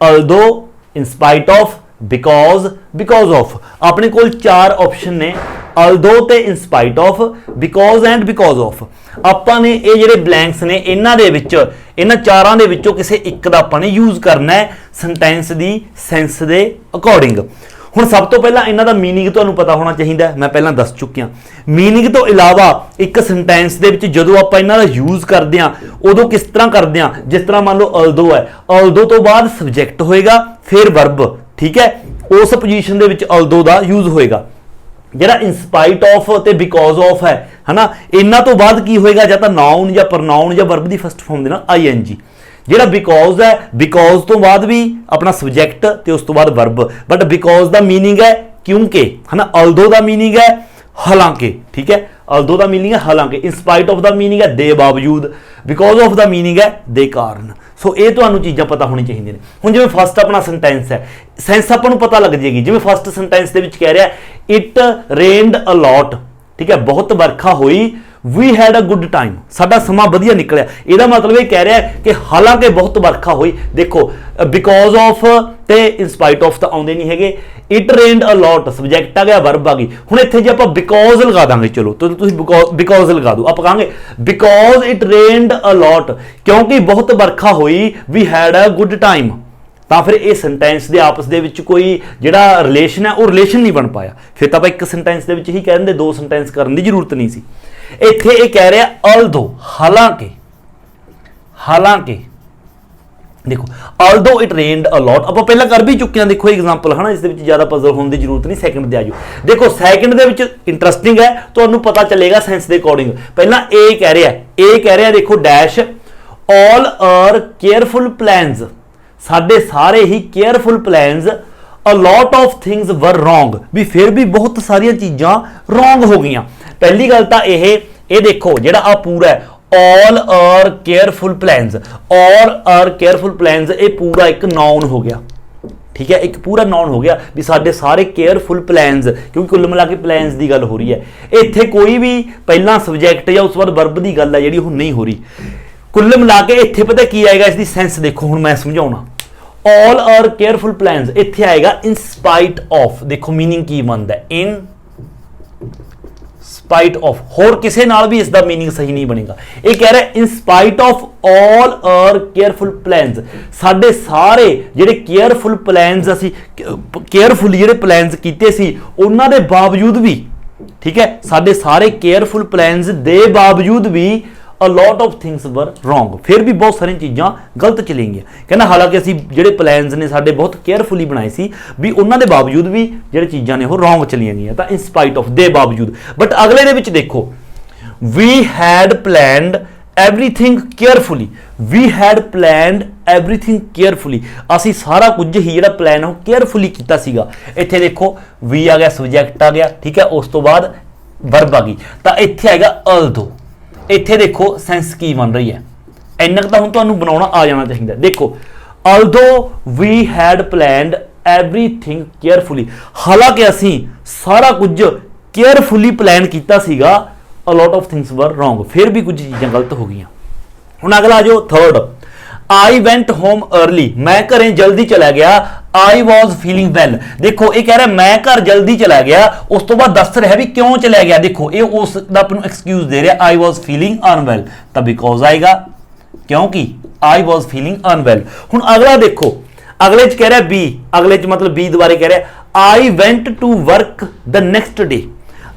although, in spite of, because of. अपने कोल 4 ऑप्शन ने, although ते इन spite of, because and because of. आपां ने ये जिहड़े ब्लैंक्स ने इन्हां चारां दे विचों किसी एक दा आपां ने यूज करना है sentence the sense they according. हुण सब तो पहला इन्हां दा मीनिंग तुहानूं पता होना चाहिए, मैं पहलां दस चुकिया। मीनिंग तो इलावा एक सेंटेंस दे विच जदों आपां इन्हां दा यूज करदे हां उदों किस तरह करदे हां, जिस तरह मान लो although है, although तो बाद सब्जैक्ट होएगा फिर वर्ब, ठीक है, उस पोजीशन दे विच although दा यूज होएगा। जिहड़ा इन स्पाइट ऑफ ते बिकॉज ऑफ है ना, इन्हां तो बाद की होएगा या तो नाउन या प्रनाउन या वर्ब की फर्स्ट फॉर्म देना ing। जिहड़ा बिकॉज है, बिकॉज तो बाद भी अपना सब्जैक्ट ते उस तो बाद वर्ब, बट बिकॉज दा मीनिंग है क्योंकि, है ना। although दा मीनिंग है हालांकि, ठीक है, although दा मीनिंग है हालांकि, इन स्पाइट ऑफ दा मीनिंग है दे बावजूद, बिकॉज ऑफ दा मीनिंग है दे कारण। सो ये तुहानूं चीज़ां पता होनी चाहिए। हुण जिवें फर्स्ट अपना सेंटेंस है, सेंस आपां नूं पता लग जाएगी। जिवें फर्स्ट सेंटेंस दे विच कह रहा है इट रेनड अ लॉट, ठीक है, बहुत बरखा हुई। We had a good time, साडा समा वधिया निकलिया। ਇਹਦਾ मतलब ये कह रहा है कि हालांकि बहुत बरखा हुई। देखो बिकॉज ऑफ ते इन स्पाइट ऑफ तो आउंदे नहीं हैगे। It rained a lot subject आ गया, वर्ब आ गई। हुण इत्थे जे आपां बिकॉज लगा दांगे, चलो तो तुसीं बिकॉज लगा दो, आप कहांगे because it rained a lot, क्योंकि बहुत बरखा हुई। We had a good time, तो फिर ये सेंटेंस के आपस दे विच कोई जिहड़ा रिलेशन है वो रिलेशन नहीं बन पाया। फिर तो आप एक सेंटेंस दे विच ही कह दिंदे, 2 सेंटेंस करने की जरूरत नहीं सी। इत्थे ये कह रहा है although, हालांकि देखो although it rained a lot, आप पहला कर भी चुके हैं। देखो एग्जांपल है ना, इस ज्यादा पजल होने की जरूरत नहीं। सैकेंड दे आजो, देखो सैकेंड दे विच इंटरस्टिंग है, तो पता चलेगा सेंस के अकॉर्डिंग। पहला ए कह रहा है, देखो dash all are careful plans, साडे सारे ही careful plans a lot of things were wrong, भी फिर भी बहुत सारिया चीज़ां wrong हो गई। पहली गल तो ये देखो जेड़ा आ पूरा है all our careful plans, all our careful plans, ये पूरा एक नाउन हो गया, ठीक है, एक पूरा नाउन हो गया भी साडे सारे केयरफुल प्लान्स, क्योंकि कुल मिला के प्लान्स की गल हो रही है। इत्थे कोई भी पहला सबजैक्ट या उस बाद वर्ब की गल है जी वो नहीं हो रही। कुल मिला के इत्थे पता की आएगा, इसकी सेंस देखो हुण मैं समझाउणा। ऑल आर केयरफुल प्लान्स इत्थे आएगा इन स्पाइट ऑफ, देखो मीनिंग की बनता है इन स्पाइट ऑफ, होर किसी नाल भी इसका मीनिंग सही नहीं बनेगा। ये कह रहा है in spite of all our careful plans, साडे सारे जेडे केयरफुल प्लान्स असी केयरफुल जेडे प्लान्स कीते सी उन्हां दे बावजूद भी, ठीक है, साडे सारे केयरफुल प्लान्स दे बावजूद भी a lot of things were wrong, फिर भी बहुत सारी चीज़ां गलत चलेंगी। कहना हालांकि असी जेडे प्लान्स ने साडे बहुत केयरफुली बनाए सी भी उन्हां दे बावजूद भी जेडे चीज़ां ने वो रॉन्ग चलियां गईयां, तां इन स्पाइट ऑफ दे बावजूद। बट अगले दे विच देखो we had planned everything carefully, we had planned everything carefully, असी सारा कुछ ही जेड़ा प्लान है केयरफुली कीता सीगा। इत्थे देखो वी आ गया, सब्जैक्ट आ गया, ठीक है, उस तो बाद वर्ब आ गई, तां इत्थे आएगा अल्दो। इत्थे देखो सेंस की बन रही है, इन्ना तो हुण तुहानूं बनाउणा आ जाना चाहिए। देखो although we had planned everything carefully, हालांकि असी सारा कुछ केयरफुली प्लान कीता सीगा, a lot of things were wrong, फिर भी कुछ चीज़ां गलत हो गई। हुण अगला जो third, I went home early, मैं घरें जल्दी चला गया, आई वॉज फीलिंग वेल। देखो ये कह रहा है मैं घर जल्दी चला गया, उस तो बाद दस रहा भी क्यों चला गया। देखो ये उसका अपन एक्सक्यूज दे रहा, आई वॉज फीलिंग अनवेल, तब बिकॉज आएगा क्योंकि आई वॉज फीलिंग अनवेल। हुण अगला देखो, अगले च कह रहा है बी, अगले च मतलब बी दोबारे कह रहा है I went to work the next day,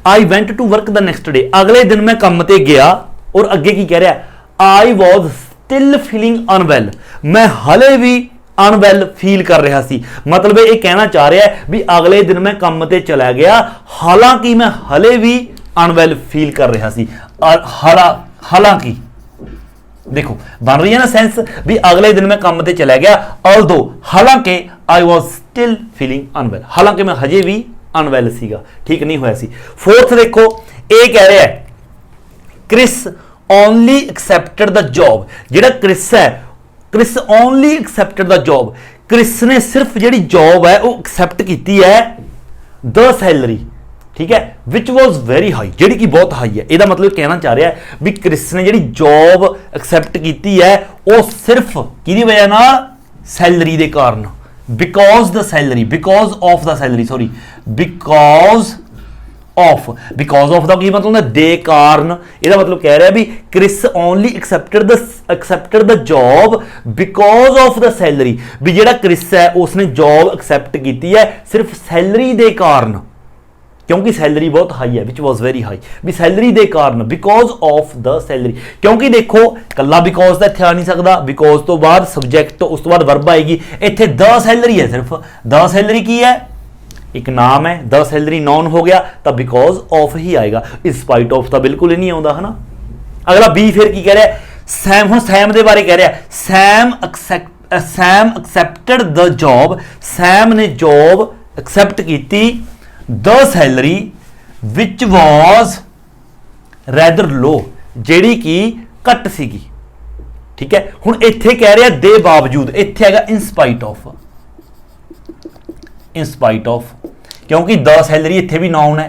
I went to work the next day, अगले दिन मैं काम ते गया, और अगे की कह रहा है I was still feeling unwell, मैं हले भी अनवेल फील कर रहा सी। मतलब ये कहना चाह रहा है भी अगले दिन मैं काम ते चला गया, हालांकि मैं हले भी अनवेल फील कर रहा सी। हालांकि देखो बन रही है ना सेंस भी अगले दिन मैं काम ते चला गया, ऑल्दो हालांकि I was still feeling unwell, हालांकि मैं हजे भी अनवेल सीगा, ठीक नहीं होया सी। फोर्थ देखो ये कह रहा है Chris only accepted the job, जेड़ा क्रिस है Chris only accepted the job, Chris ने सिर्फ जी जॉब है वो एक्सेप्ट की है द सैलरी, ठीक है, विच वॉज वेरी हाई, जी कि बहुत हाई है। यदा मतलब कहना चाह रहा है भी क्रिस ने जी जॉब एक्सेप्ट की है वो सिर्फ कि वजह ना सैलरी के कारण, because the salary, because of the salary, sorry because of the की मतलब दे कारण, ਇਹਦਾ मतलब कह रहा है भी Chris only accepted the job because of the salary, भी जेड़ा क्रिस है उसने जॉब एक्सेप्ट की है सिर्फ सैलरी दे कारण, क्योंकि सैलरी बहुत हाई है, विच वॉज वेरी हाई, भी सैलरी दे कारण बिकॉज ऑफ द सैलरी। क्योंकि देखो कला बिकॉज तो इत्थे आ नहीं सकता, बिकॉज तो बाद सब्जैक्ट उस तो बाद वर्ब आएगी, इत्थे द सैलरी है, सिर्फ द सैलरी की है एक नाम है, द सैलरी नॉन हो गया तब बिकॉज ऑफ ही आएगा, इन स्पाइट ऑफ तो बिल्कुल ही नहीं आता है ना। अगला बी फिर की कह रहा है सैम, हुण सैम दे बारे कह रहा है Sam accepted the job, Sam ने जॉब एक्सेप्ट की the salary which was rather low, जेड़ी की घट सीगी, ठीक है। हुण इत्थे कह रहा दे बावजूद, इत्थे हैगा इन spite of, in spite of, क्योंकि द सैलरी इत्थे भी नाउन है,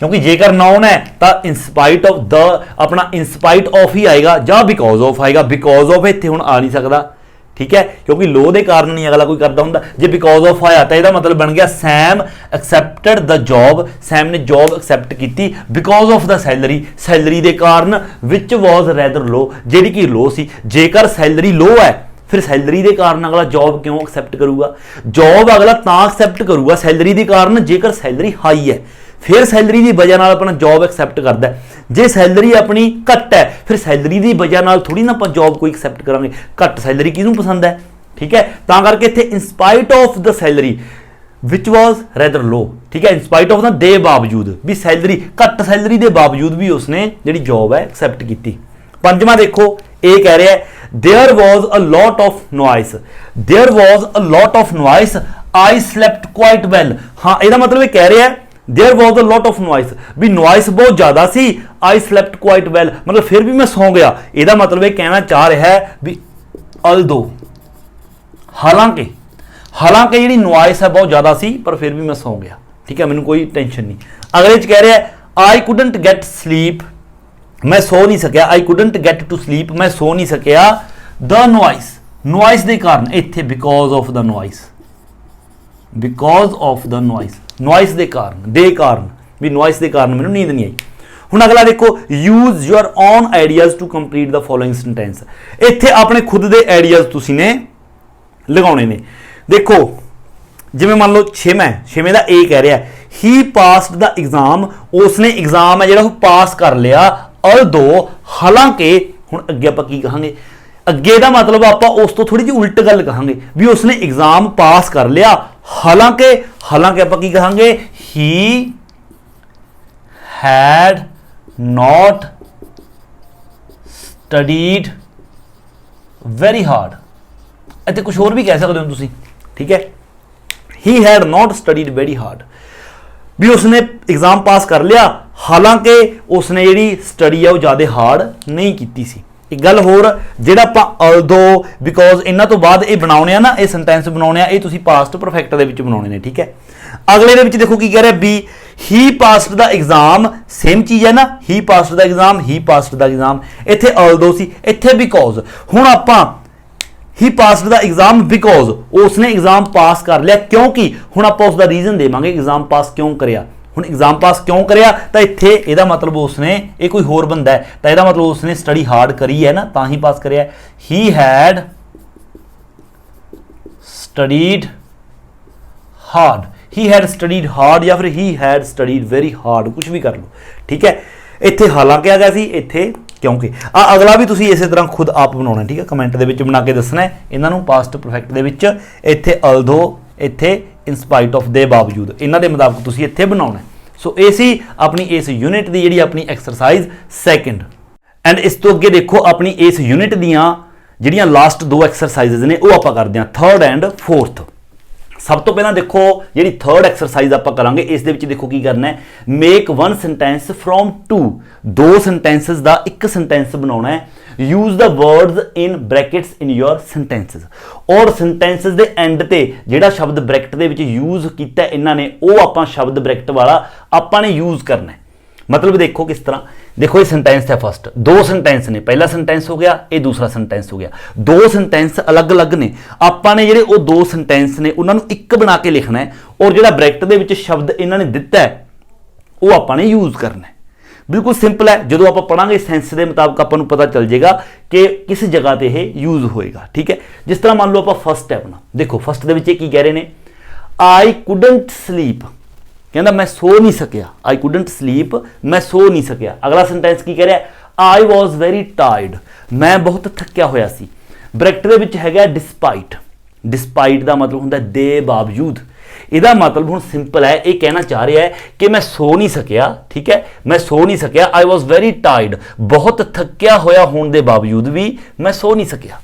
क्योंकि जेकर नाउन है तो इन स्पाइट ऑफ द अपना इन स्पाइट ऑफ ही आएगा या बिकॉज ऑफ आएगा, बिकॉज ऑफ इत्थे हुण आ नहीं सकता, ठीक है, क्योंकि लो दे कारण नहीं अगला कोई करता हुंदा। जे बिकॉज ऑफ आया तो इसका मतलब बन गया Sam accepted the job, Sam ने जॉब एक्सेप्ट की because of the salary, salary के कारण विच वॉज रैदर लो, जेड़ी कि लो सी। जेकर सैलरी लो है फिर सैलरी के कारण अगला जॉब क्यों एक्सेप्ट करूगा, जॉब अगला तां एक्सेप्ट करूगा सैलरी के कारण जेकर सैलरी हाई है, फिर सैलरी की वजह नाल अपना जॉब एक्सेप्ट करता है। जे सैलरी अपनी घट है फिर सैलरी की वजह नाल थोड़ी ना आप जॉब कोई एक्सेप्ट करांगे, घट सैलरी किनू पसंद है, ठीक है, तां करके इत्थे in spite of the salary which was rather low, ठीक है, इन स्पाइट ऑफ द दे बावजूद भी सैलरी घट सैलरी के बावजूद भी उसने जी जॉब है एक्सेप्ट की। पंजवा देखो ये कह रहा है there was a lot of noise, there was a lot of noise I slept quite well, हाँ ਇਹਦਾ ਮਤਲਬ ਇਹ ਕਹਿ ਰਿਹਾ there was a lot of noise, भी नॉइस बहुत ज्यादा सी, आई स्लैप्ट क्वाइट वेल मतलब फिर भी मैं सौ गया। ਇਹਦਾ ਮਤਲਬ ਇਹ ਕਹਿਣਾ ਚਾਹ ਰਿਹਾ है भी अल्दो हालांकि हालांकि ਜਿਹੜੀ नॉइस है बहुत ज्यादा सी पर फिर भी मैं सौ गया, ठीक है, मैंने कोई टेंशन नहीं। अगले च कह रहा है आई कुडंट गेट स्लीप, मैं सो नहीं सकिया, I couldn't get to sleep, मैं सो नहीं सकिया, द नॉइस, नॉइस के कारण इत्थे because of the noise, because of the noise, noise के कारण भी नॉइस के कारण मैंने नींद नहीं आई। हुण अगला देखो, use your own ideas to complete the following sentence, इत्थे अपने खुद के आइडियाज तुसीं ने लगाने ने। देखो जिवें मान लो छेवें का ए कह रहा है ही पासड द एग्जाम, उसने एग्जाम है जो पास कर लिया, अल्दो हालांकि, हुण अगे आपां की कहांगे, अगे का मतलब आपां उस तो थोड़ी जी उल्ट गल कहांगे भी उसने एग्जाम पास कर लिया, हालांकि हालांकि आपां की कहांगे ही had not studied very hard, इत्थे कुछ होर भी कह सकते हो तुसीं, ठीक है, ही had not studied very hard, भी उसने एग्जाम पास कर लिया हालांकि उसने जी स्टडी है वो ज़्यादा हार्ड नहीं की सी। एक गल होर जिहड़ा आपां अल्दो बिकॉज इन्हां तो बाद ये बनाने आ ना, ये सेंटेंस बनाने आ, ये तुसीं पास्ट परफेक्ट दे विच बनाने ने, ठीक है। अगले दे विच देखो की कह रहा B he passed the exam, same चीज़ है ना, he passed the exam, he passed the exam, इत्थे अल्दो सी, इत्थे बिकॉज, हुण आपां he passed the exam because उसने एग्जाम पास कर लिया, क्योंकि हुण आपां उसका रीजन देवांगे एग्जाम पास क्यों करिया। हुण एग्जाम पास क्यों करिया तो इत्थे इहदा मतलब उसने, ये कोई होर बंदा है तो इहदा मतलब उसने स्टडी हार्ड करी है ना, तां ही पास करिया। He had studied hard, he had studied hard या फिर he had studied very hard, कुछ भी कर लो, ठीक है। इत्थे हालांकि आ गया सी, इत्थे क्योंकि अगला भी तुसीं इस तरह खुद आप बनाना, ठीक है, कमेंट दे विच बना के दसना है इन्हां नूं पास्ट परफेक्ट दे विच, इत्थे अल्दो, इत्थे इन स्पाइट ऑफ दे बावजूद, इन्हां दे मुताबिक तुसीं इत्थे बनाना है। सो ये सी अपनी इस यूनिट की जिहड़ी अपनी एक्सरसाइज सैकेंड, एंड इस तो अगे देखो अपनी इस यूनिट दीयां जिहड़ियां लास्ट दो एक्सरसाइजेज ने वो आपां करदे हां, थर्ड एंड फोर्थ। सब तो पहला देखो जी थर्ड एक्सरसाइज आप करांगे, इस दे विच देखो की करना है, make one sentence from two, दो सेंटेंसेस का एक सेंटेंस बनाना है, use the words in brackets in your sentences, और सेंटेंसेस दे एंड ते जिहड़ा शब्द ब्रैकेट दे विच यूज कीता इन्हां ने वो आपां शब्द ब्रैकेट वाला आपां ने यूज करना है। मतलब देखो किस तरह, देखो ये सेंटेंस है फर्स्ट, दो सेंटेंस ने, पहला सेंटेंस हो गया, ये दूसरा सेंटेंस हो गया, दो सेंटेंस अलग अलग ने, आपां ने जिहड़े वो दो सेंटेंस ने उन्हां नूं एक बना के लिखना है, और जिहड़ा ब्रैकेट दे विच शब्द इन्हां ने दिता है वो आपां ने यूज करना है। बिल्कुल सिंपल है, जो आप पढ़ांगे सेंस के मुताबिक आपां नूं पता चल जाएगा कि किस जगह पर यह यूज होएगा, ठीक है। जिस तरह मान लो आप फर्स्ट है अपना, देखो फर्स्ट दे विच की कह रहे हैं, आई कुडंट स्लीप, कहना मैं सो नहीं सकिया, आई कुडंट स्लीप, मैं सो नहीं सकिया। अगला सेंटेंस की कह रहा है, आई वॉज वेरी टायर्ड, मैं बहुत थक्या होया सी। ब्रैकेट दे विच हैगा डिस्पाइट, डिस्पाइट का मतलब होंदा दे बावजूद, इसका मतलब हुण सिंपल है, ये कहना चाह रहा है कि मैं सो नहीं सकिया, ठीक है, मैं सो नहीं सकिया, आई वॉज वेरी टायर्ड, बहुत थक्या होया होने के बावजूद भी मैं सो नहीं सकिया।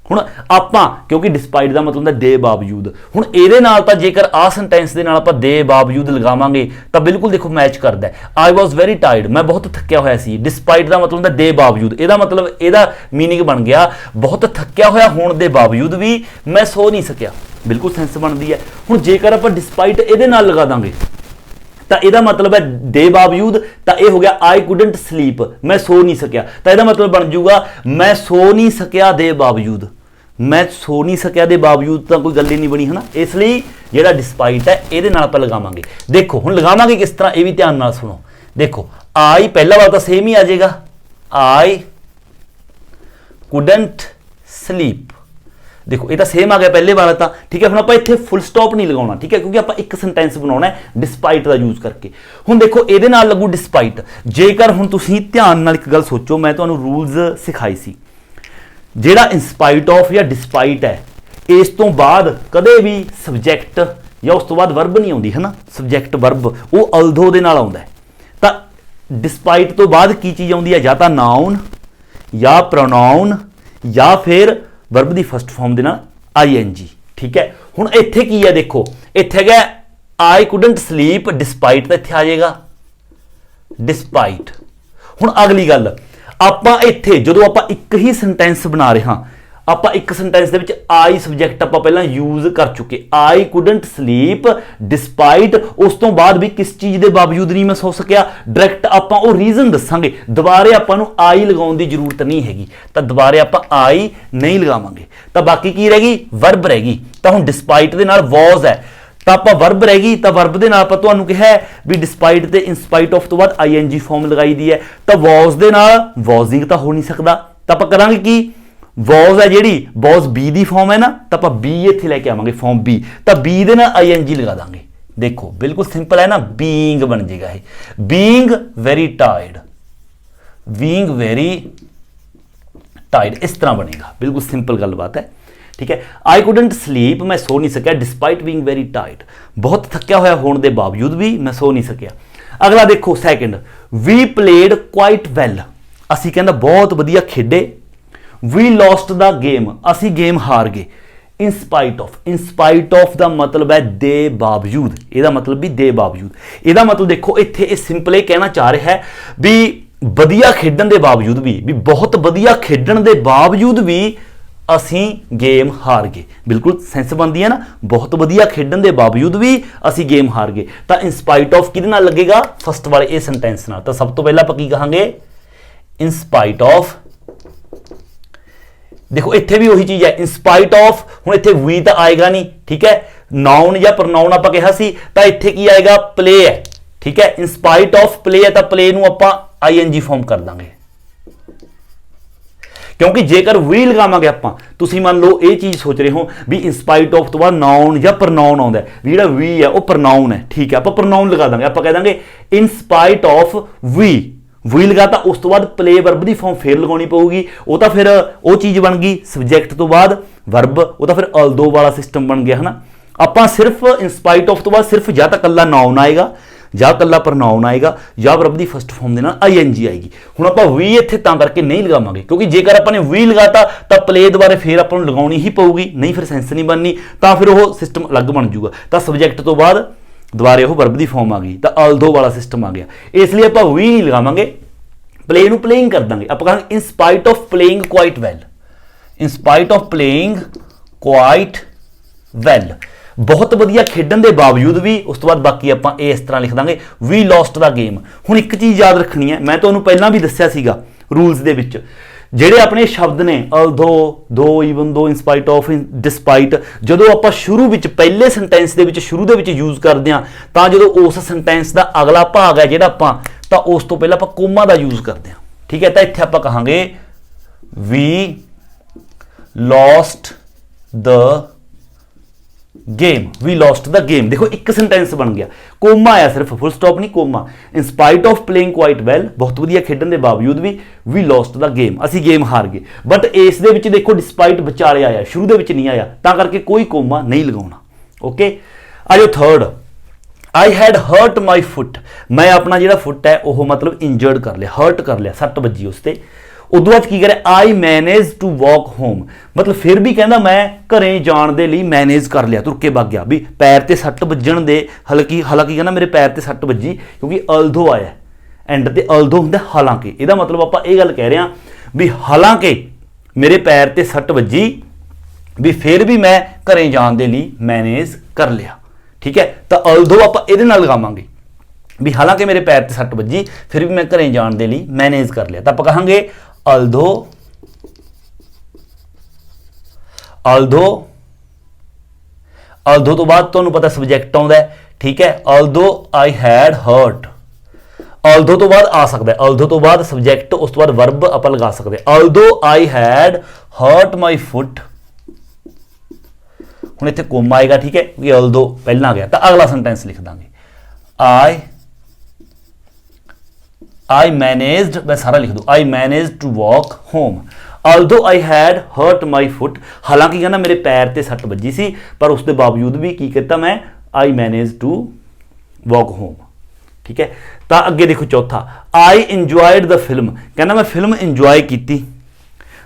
हुण आपां क्योंकि डिस्पाइट का मतलब होंदा दे बावजूद, हुण इहदे नाल तां जेकर आ सेंटेंस दे नाल आपां दे बावजूद लगावांगे तां बिल्कुल देखो मैच करदा है। आई वॉज वेरी टायर्ड, मैं बहुत थक्या होया सी, डिस्पाइट का मतलब होंदा दे बावजूद, इहदा मतलब इहदा मीनिंग बन गया बहुत थक्या होया होने के बावजूद भी मैं सो नहीं सकिया, बिल्कुल सेंस बनती है। हुण जेकर आपां डिस्पाइट इहदे नाल लगा दांगे तो यदा मतलब है दे बावजूद, तो यह हो गया आई कुडंट स्लीप, मैं सो नहीं सकिया, तो यदा मतलब बन जाऊगा मैं सो नहीं सकिया दे बावजूद, मैं सो नहीं सकिया दे बावजूद तो कोई गल ही नहीं बनी है ना, इसलिए जो डिस्पाइट है ये आप लगावांगे। देखो हुण लगावांगे किस तरह, ये भी ध्यान नाल सुनो। देखो आई पहला वाला तो सेम ही आ जाएगा, आई कुडंट स्लीप, देखो ये तो सेम आ गया पहले वाला था, ठीक है। हुण आपां इत्थे फुल स्टॉप नहीं लगाउणा, ठीक है, क्योंकि आपां एक सेंटेंस बनाउणा है डिस्पाइट का यूज करके। हुण देखो इहदे नाल लगू डिस्पाइट, जेकर हुण तुसीं ध्यान नाल एक गल सोचो, मैं तुहानूं रूल्स सिखाई सी, जिहड़ा इंस्पाइट ऑफ या डिस्पाइट है इस तो बाद कदे भी सबजैक्ट या उस तो बाद वर्ब नहीं आउंदी है ना, सबजैक्ट वर्ब वो अल्दो दे नाल आउंदा है। तां डिस्पाइट तो बाद की चीज़ आउंदी है, या तां नाउन या प्रोनाउन या फिर वर्ब दी फर्स्ट फॉर्म दे नाल ING, ठीक है। हुण इत्थे की है देखो, इत्थे हैगा आई कुडंट स्लीप डिस्पाइट, तो इत्थे आ जाएगा डिस्पाइट। हुण अगली गल, आपां इत्थे जदों आपां एक ही सेंटेंस बना रहे हां, आपां एक सेंटेंस दे विच आई सब्जैक्ट आपां पहलां यूज कर चुके, आई कुडंट स्लीप डिस्पाइट, उस तो बाद भी किस चीज़ के बावजूद नहीं मैं सो सकिया, डायरैक्ट आपां वो रीजन दसांगे, दोबारे आपां नूं आई लगाउण दी जरूरत नहीं हैगी, तो दोबारे आपां आई नहीं लगावांगे, तो बाकी की रहेगी वर्ब रहेगी। तो हुण डिस्पाइट दे नाल वॉज है, तो आप वर्ब रहेगी, तो वर्ब के नाल तुहानूं कहा है भी डिस्पाइट ते इंस्पाइट ऑफ तो बाद ING फॉर्म लगाई दी है, तो वॉज दे नाल वॉजिंग तो हो नहीं सकता, तो आप करांगे की वॉज है जी वॉज बी दी फॉर्म है ना, तो आप बी इत्थे लैके आवांगे फॉर्म बी, तो बी दे नाल ING लगा देंगे। देखो बिल्कुल सिंपल है ना, बीइंग बन जाएगा ये, being very tired, being very tired इस तरह बनेगा, बिल्कुल सिंपल गलबात है, ठीक है। आई कुडंट स्लीप, मैं सो नहीं सकिया डिस्पाइट बीइंग वेरी टायर्ड, बहुत थक्या होया होने के बावजूद भी मैं सो नहीं सकिया। अगला देखो second, we played quite well, असी कहना बहुत वधिया खेडे, वी लॉस्ट द गेम, असी गेम हार गए, इंस्पाइट ऑफ दा मतलब है दे बावजूद, ਇਹਦਾ मतलब भी दे बावजूद, ਇਹਦਾ मतलब देखो इत्थे ਇਹ सिंपल ਇਹ कहना चाह रहा है भी वधिया खेडण दे बावजूद भी बहुत वधिया खेडण दे बावजूद भी असी गेम हार गए, बिल्कुल सेंस बनती है ना, बहुत वधिया खेडण दे बावजूद भी असी गेम हार गए, तो इंस्पाइट ऑफ किहदे नाल लगेगा, फस्ट वाले ये सेंटेंस नाल, तो सब तो पहला आपां की कहांगे इंस्पाइट ऑफ। देखो इत्थे भी वही चीज है, इंस्पाइट ऑफ, हुण इत्थे वी तो आएगा नहीं, ठीक है, नाउन या प्रनाउन आपां कहा सी, तो इत्थे की आएगा प्ले है, ठीक है, इंस्पाइट ऑफ प्ले है, तो प्ले नूं आपां ING फॉर्म कर देंगे, क्योंकि जेकर वी लगावांगे आपां, तुसीं मान लो ये चीज सोच रहे हो भी इंस्पाइट ऑफ तो बाद नाउन या प्रनाउन आउंदा है, भी जिहड़ा वी है वो प्रनाउन है, ठीक है, आपां प्रनाउन लगा देंगे, आपां कह देंगे इंस्पाइट ऑफ वी लगाता, उस तो बाद प्ले वर्ब की फॉर्म फिर लगानी पऊगी, वो तो फिर वो चीज़ बन गई सब्जैक्ट तो बाद वर्ब, वो तो फिर अल्दो वाला सिस्टम बन गया है ना। आपां सिर्फ इंस्पाइट ऑफ तो बाद सिर्फ या तो कल्ला नाउन आएगा या कल्ला प्रनाउन आएगा या वर्ब की फस्ट फॉर्म के नाल ING आएगी। हुण आपां वी इत्थे तां करके नहीं लगावांगे क्योंकि जेकर आपां ने वी लगाता तो प्ले दोबारे फिर आपां नूं लगाउणी ही पऊगी, नहीं फिर सेंस नहीं बननी, तो फिर वो सिस्टम अलग बन जूगा, तो सब्जैक्ट तो बाद दोबारे वो वर्ब की फॉर्म आ गई, तो अल्दो वाला सिस्टम आ गया, इसलिए आप वी नहीं लगावांगे, प्ले नूं प्लेइंग कर देंगे, आप कहांगे in spite of playing quite well, in spite of playing quite well, बहुत वधिया खेडण दे बावजूद भी, उस तो बाद बाकी आपां इस तरह लिख देंगे वी लॉस्ट द गेम। हुण एक चीज़ याद रखनी है, मैं तुहानूं पहलां भी दस्सिया सीगा रूल्स दे विच, ਜਿਹੜੇ ਆਪਣੇ शब्द ने अल्दो दो ईवन दो इंस्पाइट ऑफ डिस्पाइट, ਜਦੋਂ ਆਪਾਂ ਸ਼ੁਰੂ ਵਿੱਚ ਪਹਿਲੇ ਸੈਂਟੈਂਸ ਦੇ ਵਿੱਚ ਸ਼ੁਰੂ ਦੇ ਵਿੱਚ ਯੂਜ਼ ਕਰਦੇ ਹਾਂ, ਤਾਂ ਜਦੋਂ ਉਸ ਸੈਂਟੈਂਸ ਦਾ ਅਗਲਾ ਭਾਗ ਹੈ ਜਿਹੜਾ ਆਪਾਂ, ਤਾਂ ਉਸ ਤੋਂ ਪਹਿਲਾਂ ਆਪਾਂ ਕੋਮਾ ਦਾ ਯੂਜ਼ ਕਰਦੇ ਹਾਂ, ਠੀਕ ਹੈ। ਤਾਂ ਇੱਥੇ ਆਪਾਂ ਕਹਾਂਗੇ we lost the game, we lost the game, देखो एक सेंटेंस बन गया, कोमा आया सिर्फ, फुल स्टॉप नहीं, comma, in spite of playing quite well, बहुत वधिया खेडण दे बावजूद भी वी लॉस्ट द गेम, असी गेम हार गए, बट इस दे विच देखो डिस्पाइट विचाले आया, शुरू दे विच नहीं आया, तां करके कोई कोमा नहीं लगाउणा, ओके। आ जाओ third, I had hurt my foot, मैं अपना जिहड़ा फुट है वह मतलब इंजर्ड कर लिया, हर्ट कर लिया, सट बजी उस ते, उदों बाद की करे I manage to walk home, मतलब फिर भी कहना मैं घरे जाण दे लई मैनेज कर लिया, तुर के वग गया, भी पैर ते सट बजण दे, हालांकि कहना मेरे पैर ते सट बजी क्योंकि अल्दो आया एंड ते अल्दो हुंदा हालांकि, इहदा मतलब आपां इह गल कह रहे हां भी हालांकि मेरे पैर ते सट बजी भी फिर भी मैं घरे जाण दे लई मैनेज कर लिया, ठीक है। तो अल्दो आपां इहदे नाल लगावांगे भी हालांकि मेरे पैर ते सट बजी फिर भी मैं घरे जाण दे लई मैनेज कर लिया, तो आपां कहांगे अल्दो तो बाद तुहानूं पता सब्जैक्ट आउंदा है, ठीक है, although I had hurt, although तो बाद आ सकता है, अल्दो तो बाद सब्जैक्ट, उस तो बाद वर्ब आपां लगा सकते हैं, although I had hurt my foot, हुण इत्थे कोमा आएगा, ठीक है, कि अल्दो पहला आ गया, तो अगला सेंटेंस लिख देंगे आई मैनेज्ड, मैं सारा लिख दूँ, I manage to walk home, although I had hurt my foot, हालांकि कहना मेरे पैर ते सट बजी सी पर उसके बावजूद भी की कहता मैं I manage to walk home, ठीक है। तो अगे देखो चौथा, आई इंजॉयड द फिल्म, कहना मैं फिल्म इंजॉय की,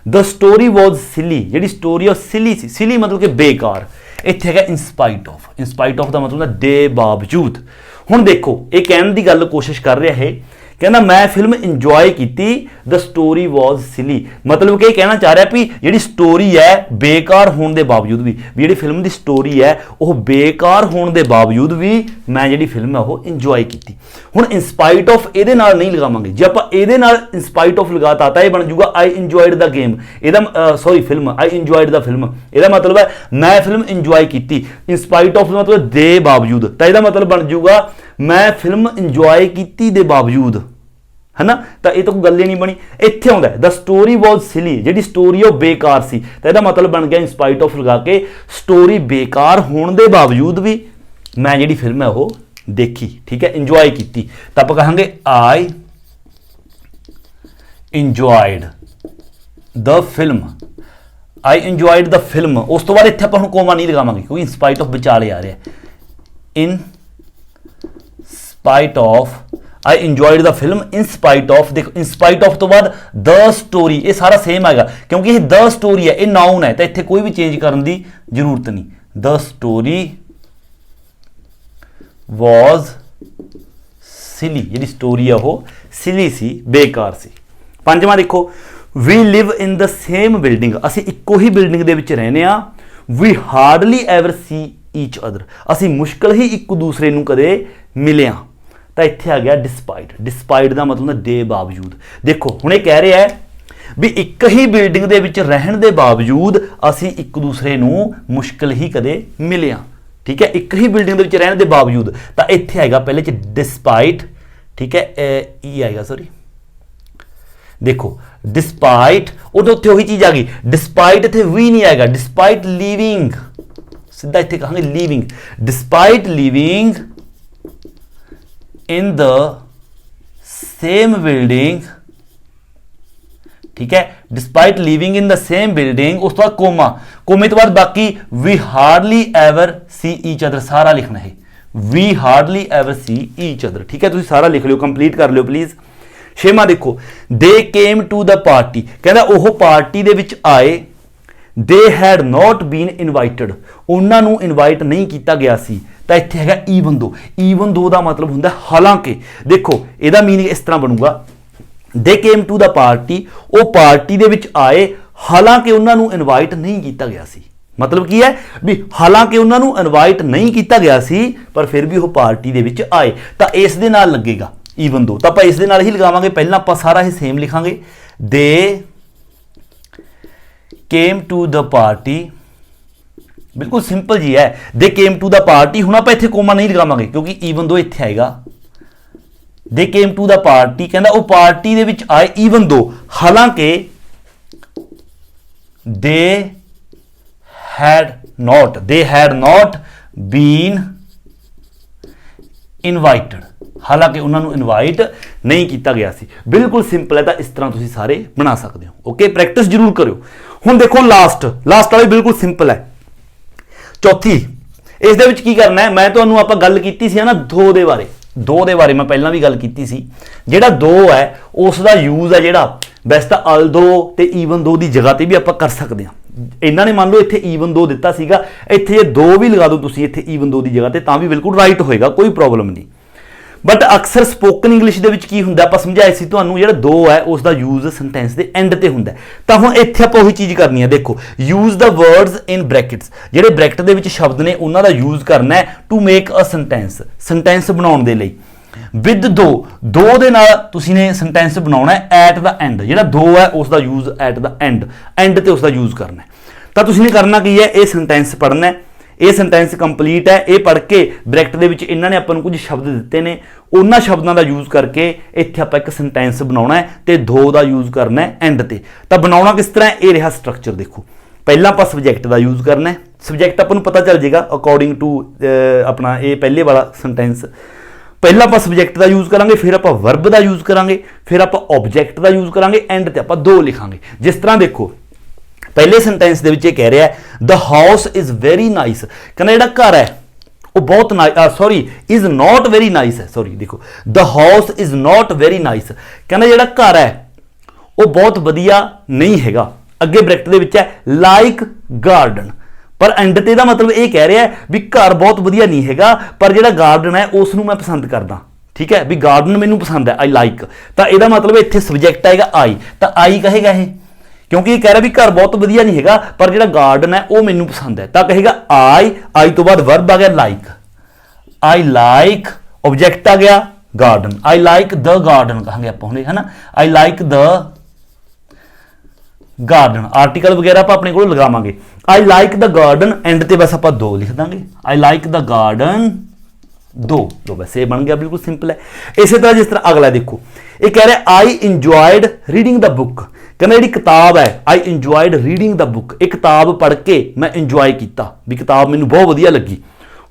द स्टोरी वॉज सिली, जी स्टोरी ऑफ सिली सी, सिली मतलब कि बेकार, ਇੱਥੇ ਹੈਗਾ ਇਨ ਸਪਾਈਟ ਆਫ ਦਾ ਮਤਲਬ ਹੁੰਦਾ ਦੇ ਬਾਵਜੂਦ। ਹੁਣ ਦੇਖੋ ਇਹ ਕਹਿਣ ਦੀ ਗੱਲ ਕੋਸ਼ਿਸ਼ ਕਰ ਰਿਹਾ ਹੈ, ਕਹਿੰਦਾ ਮੈਂ ਫਿਲਮ ਇੰਜੋਏ ਕੀਤੀ, ਦ ਸਟੋਰੀ ਵਾਜ਼ ਸਿਲੀ, ਮਤਲਬ ਕਿ ਇਹ ਕਹਿਣਾ ਚਾਹ ਰਿਹਾ ਵੀ ਜਿਹੜੀ ਸਟੋਰੀ ਹੈ ਬੇਕਾਰ ਹੋਣ ਦੇ ਬਾਵਜੂਦ ਵੀ ਜਿਹੜੀ ਫਿਲਮ ਦੀ ਸਟੋਰੀ ਹੈ ਉਹ ਬੇਕਾਰ ਹੋਣ ਦੇ ਬਾਵਜੂਦ ਵੀ ਮੈਂ ਜਿਹੜੀ ਫਿਲਮ ਹੈ ਉਹ ਇੰਜੋਏ ਕੀਤੀ। ਹੁਣ ਇਨਸਪਾਈਟ ਆਫ ਇਹਦੇ ਨਾਲ ਨਹੀਂ ਲਗਾਵਾਂਗੇ, ਜੇ ਆਪਾਂ ਇਹਦੇ ਨਾਲ ਇਨਸਪਾਈਟ ਆਫ ਲਗਾਤਾ ਤਾਂ ਇਹ ਬਣ ਜਾਊਗਾ ਆਈ ਇੰਜੋਇਡ ਦਾ ਗੇਮ, ਇਹਦਾ film I enjoyed the film, ਇਹਦਾ ਮਤਲਬ ਹੈ ਮੈਂ ਫਿਲਮ ਇੰਜੋਏ ਕੀਤੀ। ਇਨਸਪਾਈਟ ਆਫ ਮਤਲਬ ਦੇ ਬਾਵਜੂਦ, ਤਾਂ ਇਹਦਾ ਮਤਲਬ ਬਣ ਜਾਊਗਾ ਮੈਂ ਫਿਲਮ ਇੰਜੋਏ ਕੀਤੀ ਦੇ ਬਾਵਜੂਦ, ਹੈ ਨਾ। ਤਾਂ ਇਹ ਤਾਂ ਕੋਈ ਗੱਲ ਹੀ ਨਹੀਂ ਬਣੀ। ਇੱਥੇ ਆਉਂਦਾ ਦ ਸਟੋਰੀ ਵਾਜ਼ ਸਿਲੀ, ਜਿਹੜੀ ਸਟੋਰੀ ਉਹ ਬੇਕਾਰ ਸੀ, ਤਾਂ ਇਹਦਾ ਮਤਲਬ ਬਣ ਗਿਆ ਇਨਸਪਾਈਟ ਆਫ ਲਗਾ ਕੇ ਸਟੋਰੀ ਬੇਕਾਰ ਹੋਣ ਦੇ ਬਾਵਜੂਦ ਵੀ ਮੈਂ ਜਿਹੜੀ ਫਿਲਮ ਹੈ ਉਹ ਦੇਖੀ, ਠੀਕ ਹੈ, ਇੰਜੋਏ ਕੀਤੀ। ਤਾਂ ਆਪਾਂ ਕਹਾਂਗੇ I enjoyed the film, I enjoyed the film. ਉਸ ਤੋਂ ਬਾਅਦ ਇੱਥੇ ਆਪਾਂ ਹੁਣ ਕੋਮਾ ਨਹੀਂ ਲਗਾਵਾਂਗੇ ਕਿਉਂਕਿ ਇਨਸਪਾਈਟ ਆਫ ਵਿਚਾਲੇ ਆ ਰਿਹਾ, in spite of I enjoyed the film in spite of. ਦੇਖੋ ਇਨ ਸਪਾਈਟ ਆਫ ਤੋਂ ਬਾਅਦ ਦ ਸਟੋਰੀ, ਇਹ ਸਾਰਾ ਸੇਮ ਆਏਗਾ ਕਿਉਂਕਿ ਇਹ ਦ ਸਟੋਰੀ ਹੈ, ਇਹ ਨਾਊਨ ਹੈ, ਤਾਂ ਇੱਥੇ ਕੋਈ ਵੀ ਚੇਂਜ ਕਰਨ ਦੀ ਜ਼ਰੂਰਤ ਨਹੀਂ। ਦ ਸਟੋਰੀ ਵਾਜ਼ ਸਿਲੀ, ਜਿਹੜੀ ਸਟੋਰੀ ਹੈ ਉਹ ਸਿਲੀ ਸੀ, ਬੇਕਾਰ ਸੀ। ਪੰਜਵਾਂ ਦੇਖੋ, ਵੀ ਲਿਵ ਇਨ ਦ ਸੇਮ ਬਿਲਡਿੰਗ, ਅਸੀਂ ਇੱਕੋ ਹੀ ਬਿਲਡਿੰਗ ਦੇ ਵਿੱਚ ਰਹਿੰਦੇ ਹਾਂ। ਵੀ ਹਾਰਡਲੀ ਐਵਰ ਸੀ ਈਚ ਅਦਰ, ਅਸੀਂ ਮੁਸ਼ਕਿਲ ਹੀ ਇੱਕ ਦੂਸਰੇ ਨੂੰ ਕਦੇ ਮਿਲੇ ਹਾਂ। ਤਾਂ ਇੱਥੇ ਆ ਗਿਆ ਡਿਸਪਾਈਟ, ਡਿਸਪਾਈਟ ਦਾ ਮਤਲਬ ਹੁੰਦਾ ਦੇ ਬਾਵਜੂਦ। ਦੇਖੋ ਹੁਣ ਇਹ ਕਹਿ ਰਿਹਾ ਹੈ ਵੀ ਇੱਕ ਹੀ ਬਿਲਡਿੰਗ ਦੇ ਵਿੱਚ ਰਹਿਣ ਦੇ ਬਾਵਜੂਦ ਅਸੀਂ ਇੱਕ ਦੂਸਰੇ ਨੂੰ ਮੁਸ਼ਕਿਲ ਹੀ ਕਦੇ ਮਿਲੇ ਹਾਂ, ਠੀਕ ਹੈ, ਇੱਕ ਹੀ ਬਿਲਡਿੰਗ ਦੇ ਵਿੱਚ ਰਹਿਣ ਦੇ ਬਾਵਜੂਦ। ਤਾਂ ਇੱਥੇ ਆਏਗਾ ਪਹਿਲੇ ਚ ਡਿਸਪਾਈਟ, ਠੀਕ ਹੈ, ਈ ਆਏਗਾ, ਸੌਰੀ ਦੇਖੋ ਡਿਸਪਾਈਟ, ਉਹਦੇ ਉੱਤੇ ਉਹੀ ਚੀਜ਼ ਆ ਗਈ, ਡਿਸਪਾਈਟ ਇੱਥੇ ਵੀ ਨਹੀਂ ਆਏਗਾ, ਡਿਸਪਾਈਟ ਲਿਵਿੰਗ, ਸਿੱਧਾ ਇੱਥੇ ਕਹਾਂਗੇ living, despite living in the same building, ठीक है, despite living in the same building। उस तो बाद कोमा, कोमे तो बाद बाकी we hardly ever see each other, सारा लिखना है, we hardly ever see each other, ठीक है, तुम सारा लिख लियो, कंप्लीट कर लियो प्लीज। छेवां देखो, they came to the party, कहता ओह पार्टी दे विच आए, they had not been invited, ਉਹਨਾਂ ਨੂੰ ਇਨਵਾਈਟ ਨਹੀਂ ਕੀਤਾ ਗਿਆ ਸੀ। ਤਾਂ ਇੱਥੇ ਹੈਗਾ ਈਵਨ ਦੋ, ਈਵਨ ਦੋ ਦਾ ਮਤਲਬ ਹੁੰਦਾ ਹਾਲਾਂਕਿ। ਦੇਖੋ ਇਹਦਾ ਮੀਨਿੰਗ ਇਸ ਤਰ੍ਹਾਂ ਬਣੂਗਾ, they came to the party, ਉਹ ਪਾਰਟੀ ਦੇ ਵਿੱਚ ਆਏ ਹਾਲਾਂਕਿ ਉਹਨਾਂ ਨੂੰ ਇਨਵਾਈਟ ਨਹੀਂ ਕੀਤਾ ਗਿਆ ਸੀ। ਮਤਲਬ ਕੀ ਹੈ ਵੀ ਹਾਲਾਂਕਿ ਉਹਨਾਂ ਨੂੰ ਇਨਵਾਈਟ ਨਹੀਂ ਕੀਤਾ ਗਿਆ ਸੀ ਪਰ ਫਿਰ ਵੀ ਉਹ ਪਾਰਟੀ ਦੇ ਵਿੱਚ ਆਏ, ਤਾਂ ਇਸ ਦੇ ਨਾਲ ਲੱਗੇਗਾ ਈਵਨ ਦੋ, ਤਾਂ ਆਪਾਂ ਇਸ ਦੇ ਨਾਲ ਹੀ ਲਗਾਵਾਂਗੇ। ਪਹਿਲਾਂ ਆਪਾਂ ਸਾਰਾ ਇਹ ਸੇਮ ਲਿਖਾਂਗੇ, ਦੇ came to the party, ਬਿਲਕੁਲ ਸਿੰਪਲ ਜੀ ਹੈ, ਦੇ came to the party। ਹੁਣ ਆਪਾਂ ਇੱਥੇ ਕੋਮਾ ਨਹੀਂ ਲਗਾਵਾਂਗੇ ਕਿਉਂਕਿ ਈਵਨ ਦੋ ਇੱਥੇ ਆਏਗਾ, ਦੇ came to the party, ਕਹਿੰਦਾ ਉਹ ਪਾਰਟੀ ਦੇ ਵਿੱਚ ਆਏ ਈਵਨ ਦੋ ਹਾਲਾਂਕਿ they had not been invited, ਹਾਲਾਂਕਿ ਉਹਨਾਂ ਨੂੰ ਇਨਵਾਈਟ ਨਹੀਂ ਕੀਤਾ ਗਿਆ ਸੀ। ਬਿਲਕੁਲ ਸਿੰਪਲ ਹੈ, ਤਾਂ ਇਸ ਤਰ੍ਹਾਂ ਤੁਸੀਂ ਸਾਰੇ ਬਣਾ ਸਕਦੇ ਹੋ। ਓਕੇ, ਪ੍ਰੈਕਟਿਸ ਜ਼ਰੂਰ ਕਰਿਓ। ਹੁਣ ਦੇਖੋ ਲਾਸਟ ਵਾਲੀ ਬਿਲਕੁਲ ਸਿੰਪਲ ਹੈ। ਚੌਥੀ, ਇਸ ਦੇ ਵਿੱਚ ਕੀ ਕਰਨਾ ਹੈ, ਮੈਂ ਤੁਹਾਨੂੰ ਆਪਾਂ ਗੱਲ ਕੀਤੀ ਸੀ ਨਾ ਦੋ ਦੇ ਬਾਰੇ ਮੈਂ ਪਹਿਲਾਂ ਵੀ ਗੱਲ ਕੀਤੀ ਸੀ। ਜਿਹੜਾ ਦੋ ਹੈ ਉਸ ਦਾ ਯੂਜ਼ ਹੈ ਜਿਹੜਾ ਵੈਸੇ ਤਾਂ ਅਲਦੋ ਤੇ ਈਵਨ ਦੋ ਦੀ ਜਗ੍ਹਾ ਤੇ ਵੀ ਆਪਾਂ ਕਰ ਸਕਦੇ ਹਾਂ। ਇਹਨਾਂ ਨੇ ਮੰਨ ਲਓ ਇੱਥੇ ਈਵਨ ਦੋ ਦਿੱਤਾ ਸੀਗਾ, ਇੱਥੇ ਜੇ ਦੋ ਵੀ ਲਗਾ ਦਿਓ ਤੁਸੀਂ ਇੱਥੇ ਈਵਨ ਦੋ ਦੀ ਜਗ੍ਹਾ ਤੇ ਤਾਂ ਵੀ ਬਿਲਕੁਲ ਰਾਈਟ ਹੋਏਗਾ, ਕੋਈ ਪ੍ਰੋਬਲਮ ਨਹੀਂ। ਬਟ ਅਕਸਰ ਸਪੋਕਨ ਇੰਗਲਿਸ਼ ਦੇ ਵਿੱਚ ਕੀ ਹੁੰਦਾ, ਆਪਾਂ ਸਮਝਾਇਆ ਸੀ ਤੁਹਾਨੂੰ, ਜਿਹੜਾ ਦੋ ਹੈ ਉਸ ਦਾ ਯੂਜ਼ ਸੈਂਟੈਂਸ ਦੇ ਐਂਡ ਤੇ ਹੁੰਦਾ। ਤਾਂ ਹੁਣ ਇੱਥੇ ਆਪਾਂ ਉਹੀ ਚੀਜ਼ ਕਰਨੀ ਹੈ। ਦੇਖੋ, ਯੂਜ਼ ਦਾ ਵਰਡਸ ਇਨ ਬ੍ਰੈਕਟਸ, ਜਿਹੜੇ ਬ੍ਰੈਕਟ ਦੇ ਵਿੱਚ ਸ਼ਬਦ ਨੇ ਉਹਨਾਂ ਦਾ ਯੂਜ਼ ਕਰਨਾ ਹੈ ਟੂ ਮੇਕ ਅ ਸੈਂਟੈਂਸ ਬਣਾਉਣ ਦੇ ਲਈ। ਵਿਦ ਦੋ ਦੇ ਨਾਲ ਤੁਸੀਂ ਨੇ ਸੈਂਟੈਂਸ ਬਣਾਉਣਾ ਹੈ ਐਟ ਦਾ ਐਂਡ, ਜਿਹੜਾ ਦੋ ਹੈ ਉਸ ਦਾ ਯੂਜ਼ ਐਟ ਦਾ ਐਂਡ ਤੇ ਉਸ ਦਾ ਯੂਜ਼ ਕਰਨਾ ਹੈ। ਤਾਂ ਤੁਸੀਂ ਨੇ ਕਰਨਾ ਕੀ ਹੈ, ਇਹ ਸੈਂਟੈਂਸ ਪੜ੍ਹਨਾ ਹੈ, ਇਹ ਸੈਂਟੈਂਸ ਕੰਪਲੀਟ ਹੈ, ਇਹ ਪੜ੍ਹ ਕੇ ਬ੍ਰੈਕਟ ਦੇ ਵਿੱਚ ਇਹਨਾਂ ਨੇ ਆਪਾਂ ਨੂੰ ਕੁਝ ਸ਼ਬਦ ਦਿੱਤੇ ਨੇ, ਉਹਨਾਂ ਸ਼ਬਦਾਂ ਦਾ ਯੂਜ਼ ਕਰਕੇ ਇੱਥੇ ਆਪਾਂ ਇੱਕ ਸੈਂਟੈਂਸ ਬਣਾਉਣਾ ਹੈ ਤੇ ਦੋ ਦਾ ਯੂਜ਼ ਕਰਨਾ ਹੈ ਐਂਡ ਤੇ। ਤਾਂ ਬਣਾਉਣਾ ਕਿਸ ਤਰ੍ਹਾਂ, ਇਹ ਰਿਹਾ ਸਟਰਕਚਰ। ਦੇਖੋ ਪਹਿਲਾਂ ਆਪਾਂ ਸਬਜੈਕਟ ਦਾ ਯੂਜ਼ ਕਰਨਾ ਹੈ, ਸਬਜੈਕਟ ਆਪਾਂ ਨੂੰ ਪਤਾ ਚੱਲ ਜਾਏਗਾ ਅਕੋਰਡਿੰਗ ਟੂ ਆਪਣਾ ਇਹ ਪਹਿਲੇ ਵਾਲਾ ਸੈਂਟੈਂਸ। ਪਹਿਲਾਂ ਆਪਾਂ ਸਬਜੈਕਟ ਦਾ ਯੂਜ਼ ਕਰਾਂਗੇ, ਫਿਰ ਆਪਾਂ ਵਰਬ ਦਾ ਯੂਜ਼ ਕਰਾਂਗੇ, ਫਿਰ ਆਪਾਂ ਆਬਜੈਕਟ ਦਾ ਯੂਜ਼ ਕਰਾਂਗੇ, ਐਂਡ ਤੇ ਆਪਾਂ ਦੋ ਲਿਖਾਂਗੇ। ਜਿਸ ਤਰ੍ਹਾਂ ਦੇਖੋ ਪਹਿਲੇ ਸੈਂਟੈਂਸ ਦੇ ਵਿੱਚ ਇਹ ਕਹਿ ਰਿਹਾ ਦ ਹਾਊਸ ਇਜ਼ ਵੈਰੀ ਨਾਈਸ, ਕਹਿੰਦਾ ਜਿਹੜਾ ਘਰ ਹੈ ਉਹ ਬਹੁਤ ਇਜ਼ ਨੋਟ ਵੈਰੀ ਨਾਈਸ ਹੈ, ਦੇਖੋ ਦ house is not very nice, ਕਹਿੰਦਾ ਜਿਹੜਾ ਘਰ ਹੈ ਉਹ ਬਹੁਤ ਵਧੀਆ ਨਹੀਂ ਹੈਗਾ। ਅੱਗੇ ਬ੍ਰੈਕਟ ਦੇ ਵਿੱਚ ਹੈ ਲਾਈਕ ਗਾਰਡਨ, ਪਰ ਐਂਡ ਤੇ ਦਾ ਮਤਲਬ ਇਹ ਕਹਿ ਰਿਹਾ ਵੀ ਘਰ ਬਹੁਤ ਵਧੀਆ ਨਹੀਂ ਹੈਗਾ, ਪਰ ਜਿਹੜਾ ਗਾਰਡਨ ਹੈ ਉਸ ਨੂੰ ਮੈਂ ਪਸੰਦ ਕਰਦਾ। ਠੀਕ ਹੈ, ਵੀ ਗਾਰਡਨ ਮੈਨੂੰ ਪਸੰਦ ਹੈ, ਆਈ ਲਾਈਕ। ਤਾਂ ਇਹਦਾ ਮਤਲਬ ਇੱਥੇ ਸਬਜੈਕਟ ਆਏਗਾ ਆਈ, ਤਾਂ ਆਈ ਕਹੇਗਾ ਇਹ, ਕਿਉਂਕਿ ਇਹ ਕਹਿ ਰਿਹਾ ਵੀ ਘਰ ਬਹੁਤ ਵਧੀਆ ਨਹੀਂ ਹੈਗਾ ਪਰ ਜਿਹੜਾ ਗਾਰਡਨ ਹੈ ਉਹ ਮੈਨੂੰ ਪਸੰਦ ਹੈ, ਤਾਂ ਕਹੇਗਾ ਆਈ ਤੋਂ ਬਾਅਦ ਵਰਬ ਆ ਗਿਆ ਲਾਈਕ, ਆਈ ਲਾਈਕ, ਆਬਜੈਕਟ ਆ ਗਿਆ garden, I like the garden ਕਹਾਂਗੇ ਆਪਾਂ ਹੁਣੇ, ਹੈ ਨਾ, I like the garden. Article ਵਗੈਰਾ ਆਪਾਂ ਆਪਣੇ ਕੋਲ ਲਗਾਵਾਂਗੇ। I like the garden, and ਤੇ ਬਸ ਆਪਾਂ 2 ਲਿਖ ਦਾਂਗੇ, ਆਈ ਲਾਈਕ ਦ ਗਾਰਡਨ 2, ਲੋ ਬਸ ਇਹ ਬਣ ਗਿਆ, ਬਿਲਕੁਲ ਸਿੰਪਲ ਹੈ। ਇਸੇ ਤਰ੍ਹਾਂ ਜਿਸ ਤਰ੍ਹਾਂ ਅਗਲਾ ਦੇਖੋ, ਇਹ ਕਹਿ ਰਿਹਾ ਆਈ ਇੰਜੋਇਡ ਰੀਡਿੰਗ ਦ ਬੁੱਕ, ਕਹਿੰਦਾ ਜਿਹੜੀ ਕਿਤਾਬ ਹੈ ਆਈ ਇੰਜੋਇਡ ਰੀਡਿੰਗ ਦ ਬੁੱਕ, ਇਹ ਕਿਤਾਬ ਪੜ੍ਹ ਕੇ ਮੈਂ ਇੰਜੋਏ ਕੀਤਾ, ਵੀ ਕਿਤਾਬ ਮੈਨੂੰ ਬਹੁਤ ਵਧੀਆ ਲੱਗੀ।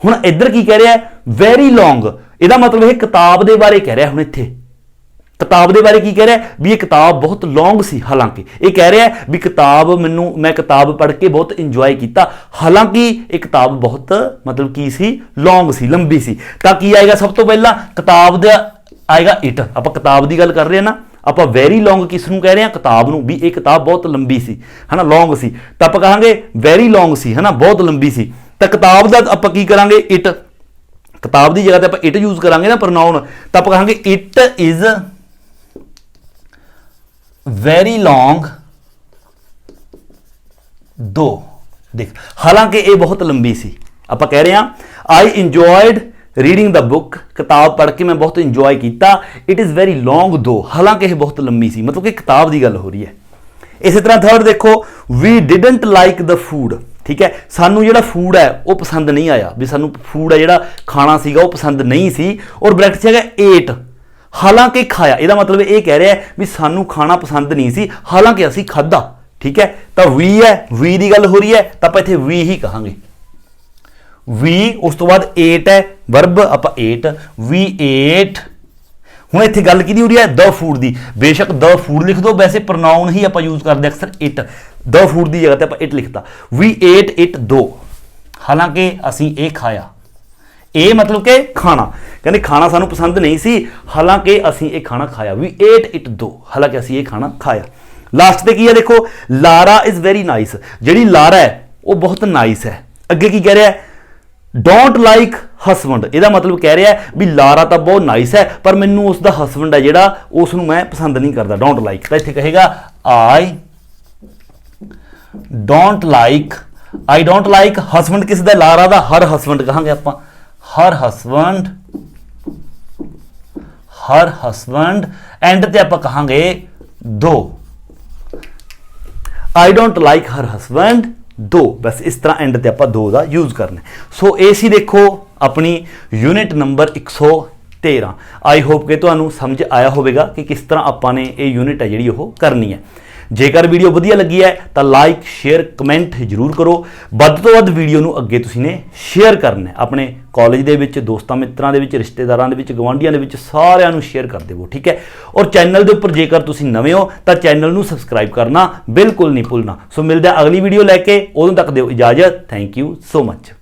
ਹੁਣ ਇੱਧਰ ਕੀ ਕਹਿ ਰਿਹਾ ਵੈਰੀ ਲੌਂਗ, ਇਹਦਾ ਮਤਲਬ ਇਹ ਕਿਤਾਬ ਦੇ ਬਾਰੇ ਕਹਿ ਰਿਹਾ। ਹੁਣ ਇੱਥੇ ਕਿਤਾਬ ਦੇ ਬਾਰੇ ਕੀ ਕਹਿ ਰਿਹਾ ਵੀ ਇਹ ਕਿਤਾਬ ਬਹੁਤ ਲੌਂਗ ਸੀ, ਹਾਲਾਂਕਿ ਇਹ ਕਹਿ ਰਿਹਾ ਵੀ ਮੈਂ ਕਿਤਾਬ ਪੜ੍ਹ ਕੇ ਬਹੁਤ ਇੰਜੋਏ ਕੀਤਾ, ਹਾਲਾਂਕਿ ਇਹ ਕਿਤਾਬ ਬਹੁਤ ਮਤਲਬ ਕੀ ਸੀ, ਲੌਂਗ ਸੀ, ਲੰਬੀ ਸੀ। ਤਾਂ ਕੀ ਆਏਗਾ ਸਭ ਤੋਂ ਪਹਿਲਾਂ ਕਿਤਾਬ ਦਾ ਆਏਗਾ ਇਟ, ਆਪਾਂ ਕਿਤਾਬ ਦੀ ਗੱਲ ਕਰ ਰਹੇ ਹਾਂ ਨਾ, ਆਪਾਂ ਵੈਰੀ ਲੌਂਗ ਕਿਸ ਨੂੰ ਕਹਿ ਰਹੇ ਹਾਂ, ਕਿਤਾਬ ਨੂੰ, ਵੀ ਇਹ ਕਿਤਾਬ ਬਹੁਤ ਲੰਬੀ ਸੀ, ਹੈ ਨਾ, ਲੌਂਗ ਸੀ, ਤਾਂ ਆਪਾਂ ਕਹਾਂਗੇ ਵੈਰੀ ਲੌਂਗ ਸੀ, ਹੈ ਨਾ, ਬਹੁਤ ਲੰਬੀ ਸੀ। ਤਾਂ ਕਿਤਾਬ ਦਾ ਆਪਾਂ ਕੀ ਕਰਾਂਗੇ ਇਟ, ਕਿਤਾਬ ਦੀ ਜਗ੍ਹਾ ਤੇ ਆਪਾਂ ਇਟ ਯੂਜ਼ ਕਰਾਂਗੇ ਨਾ ਪ੍ਰੋਨਾਉਨ, ਤਾਂ ਆਪਾਂ ਕਹਾਂਗੇ ਇਟ ਇਜ਼ ਵੈਰੀ ਲੌਂਗ ਦੋ, ਦੇਖ, ਹਾਲਾਂਕਿ ਇਹ ਬਹੁਤ ਲੰਬੀ ਸੀ। ਆਪਾਂ ਕਹਿ ਰਹੇ ਹਾਂ ਆਈ ਇੰਜੋਇਡ ਰੀਡਿੰਗ ਦ ਬੁੱਕ, ਕਿਤਾਬ ਪੜ੍ਹ ਕੇ ਮੈਂ ਬਹੁਤ ਇੰਜੋਏ ਕੀਤਾ, ਇਟ ਇਜ਼ ਵੈਰੀ ਲੌਂਗ ਦੋ, ਹਾਲਾਂਕਿ ਇਹ ਬਹੁਤ ਲੰਬੀ ਸੀ, ਮਤਲਬ ਕਿ ਕਿਤਾਬ ਦੀ ਗੱਲ ਹੋ ਰਹੀ ਹੈ। ਇਸੇ ਤਰ੍ਹਾਂ ਥਰਡ ਦੇਖੋ, we didn't like the food, ਠੀਕ ਹੈ, ਸਾਨੂੰ ਜਿਹੜਾ ਫੂਡ ਹੈ ਉਹ ਪਸੰਦ ਨਹੀਂ ਆਇਆ, ਵੀ ਸਾਨੂੰ ਫੂਡ ਹੈ ਜਿਹੜਾ ਖਾਣਾ ਸੀਗਾ ਉਹ ਪਸੰਦ ਨਹੀਂ ਸੀ, ਔਰ ਬ੍ਰੈਕਟ 'ਚ ਹੈਗਾ ਏਟ, ਹਾਲਾਂਕਿ ਖਾਇਆ, ਇਹਦਾ ਮਤਲਬ ਇਹ ਕਹਿ ਰਿਹਾ ਵੀ ਸਾਨੂੰ ਖਾਣਾ ਪਸੰਦ ਨਹੀਂ ਸੀ, ਹਾਲਾਂਕਿ ਅਸੀਂ ਖਾਧਾ। ਠੀਕ ਹੈ, ਤਾਂ ਵੀ ਹੈ, ਵੀ ਦੀ ਗੱਲ ਹੋ ਰਹੀ ਹੈ, ਤਾਂ ਆਪਾਂ ਇੱਥੇ ਵੀ ਹੀ ਕਹਾਂਗੇ, ਵੀ, ਉਸ ਤੋਂ ਬਾਅਦ ਏਟ ਹੈ ਵਰਬ, ਆਪਾਂ ਏਟ, ਵੀ ਏਟ। ਹੁਣ ਇੱਥੇ ਗੱਲ ਕਿਹਦੀ ਹੋ ਰਹੀ ਹੈ, ਦ ਫੂਡ ਦੀ, ਬੇਸ਼ੱਕ ਦ ਫੂਡ ਲਿਖ ਦਿਓ, ਵੈਸੇ ਪ੍ਰੋਨਾਉਨ ਹੀ ਆਪਾਂ ਯੂਜ਼ ਕਰਦੇ ਅਕਸਰ ਇਟ, ਦ ਫੂਡ ਦੀ ਜਗ੍ਹਾ ਤੇ ਆਪਾਂ ਇਟ ਲਿਖਤਾ, ਵੀ ਏਟ ਇਟ ਦੋ, ਹਾਲਾਂਕਿ ਅਸੀਂ ਇਹ ਖਾਇਆ, ਇਹ ਮਤਲਬ ਕਿ ਖਾਣਾ, ਕਹਿੰਦੇ ਖਾਣਾ ਸਾਨੂੰ ਪਸੰਦ ਨਹੀਂ ਸੀ, ਹਾਲਾਂਕਿ ਅਸੀਂ ਇਹ ਖਾਣਾ ਖਾਇਆ, ਵੀ ਏਟ ਇਟ ਦੋ, ਹਾਲਾਂਕਿ ਅਸੀਂ ਇਹ ਖਾਣਾ ਖਾਇਆ। ਲਾਸਟ ਤੇ ਕੀ ਹੈ ਦੇਖੋ, ਲਾਰਾ ਇਜ਼ ਵੈਰੀ ਨਾਈਸ, ਜਿਹੜੀ ਲਾਰਾ ਹੈ ਉਹ ਬਹੁਤ ਨਾਈਸ ਹੈ। ਅੱਗੇ ਕੀ ਕਹਿ ਰਿਹਾ, ਡੋਂਟ ਲਾਈਕ ਹਸਬੈਂਡ, ਇਹਦਾ ਮਤਲਬ ਕਹਿ ਰਿਹਾ ਵੀ ਲਾਰਾ ਤਾਂ ਬਹੁਤ ਨਾਈਸ ਹੈ ਪਰ ਮੈਨੂੰ ਉਸ ਦਾ ਹਸਬੈਂਡ ਹੈ ਜਿਹੜਾ ਉਸ ਨੂੰ ਮੈਂ ਪਸੰਦ ਨਹੀਂ ਕਰਦਾ, ਡੋਂਟ ਲਾਈਕ। ਤਾਂ ਇੱਥੇ ਕਹੇਗਾ I don't like, I don't like husband ਕਿਸ ਦਾ, ਲਾਰਾ ਦਾ, ਹਰ ਹਸਬੈਂਡ ਕਹਾਂਗੇ ਆਪਾਂ, her husband, her husband, and ਤੇ ਆਪਾਂ ਕਹਾਂਗੇ though, I don't like her husband though, ਬਸ ਇਸ ਤਰ੍ਹਾਂ ਐਂਡ ਤੇ ਆਪਾਂ ਦੋ ਦਾ ਯੂਜ਼ ਕਰਨਾ। ਸੋ ਇਹ ਸੀ ਦੇਖੋ ਆਪਣੀ ਯੂਨਿਟ ਨੰਬਰ 113। ਆਈ ਹੋਪ ਕਿ ਤੁਹਾਨੂੰ ਸਮਝ ਆਇਆ ਹੋਵੇਗਾ ਕਿ ਕਿਸ ਤਰ੍ਹਾਂ ਆਪਾਂ ਨੇ ਇਹ ਯੂਨਿਟ ਹੈ ਜਿਹੜੀ ਉਹ ਕਰਨੀ ਹੈ। ਜੇਕਰ ਵੀਡੀਓ ਵਧੀਆ ਲੱਗੀ ਹੈ ਤਾਂ ਲਾਈਕ ਸ਼ੇਅਰ ਕਮੈਂਟ ਜ਼ਰੂਰ ਕਰੋ। ਵੱਧ ਤੋਂ ਵੱਧ ਵੀਡੀਓ ਨੂੰ ਅੱਗੇ ਤੁਸੀਂ ਨੇ ਸ਼ੇਅਰ ਕਰਨਾ ਹੈ, ਆਪਣੇ ਕਾਲਜ ਦੇ ਵਿੱਚ, ਦੋਸਤਾਂ ਮਿੱਤਰਾਂ ਦੇ ਵਿੱਚ, ਰਿਸ਼ਤੇਦਾਰਾਂ ਦੇ ਵਿੱਚ, ਗਵਾਂਢੀਆਂ ਦੇ ਵਿੱਚ, ਸਾਰਿਆਂ ਨੂੰ ਸ਼ੇਅਰ ਕਰ ਦੇਵੋ। ਠੀਕ ਹੈ, ਔਰ ਚੈਨਲ ਦੇ ਉੱਪਰ ਜੇਕਰ ਤੁਸੀਂ ਨਵੇਂ ਹੋ ਤਾਂ ਚੈਨਲ ਨੂੰ ਸਬਸਕ੍ਰਾਈਬ ਕਰਨਾ ਬਿਲਕੁਲ ਨਹੀਂ ਭੁੱਲਣਾ। ਸੋ ਮਿਲਦੇ ਹਾਂ ਅਗਲੀ ਵੀਡੀਓ ਲੈ ਕੇ, ਉਦੋਂ ਤੱਕ ਦਿਓ ਇਜਾਜ਼ਤ। Thank you so much.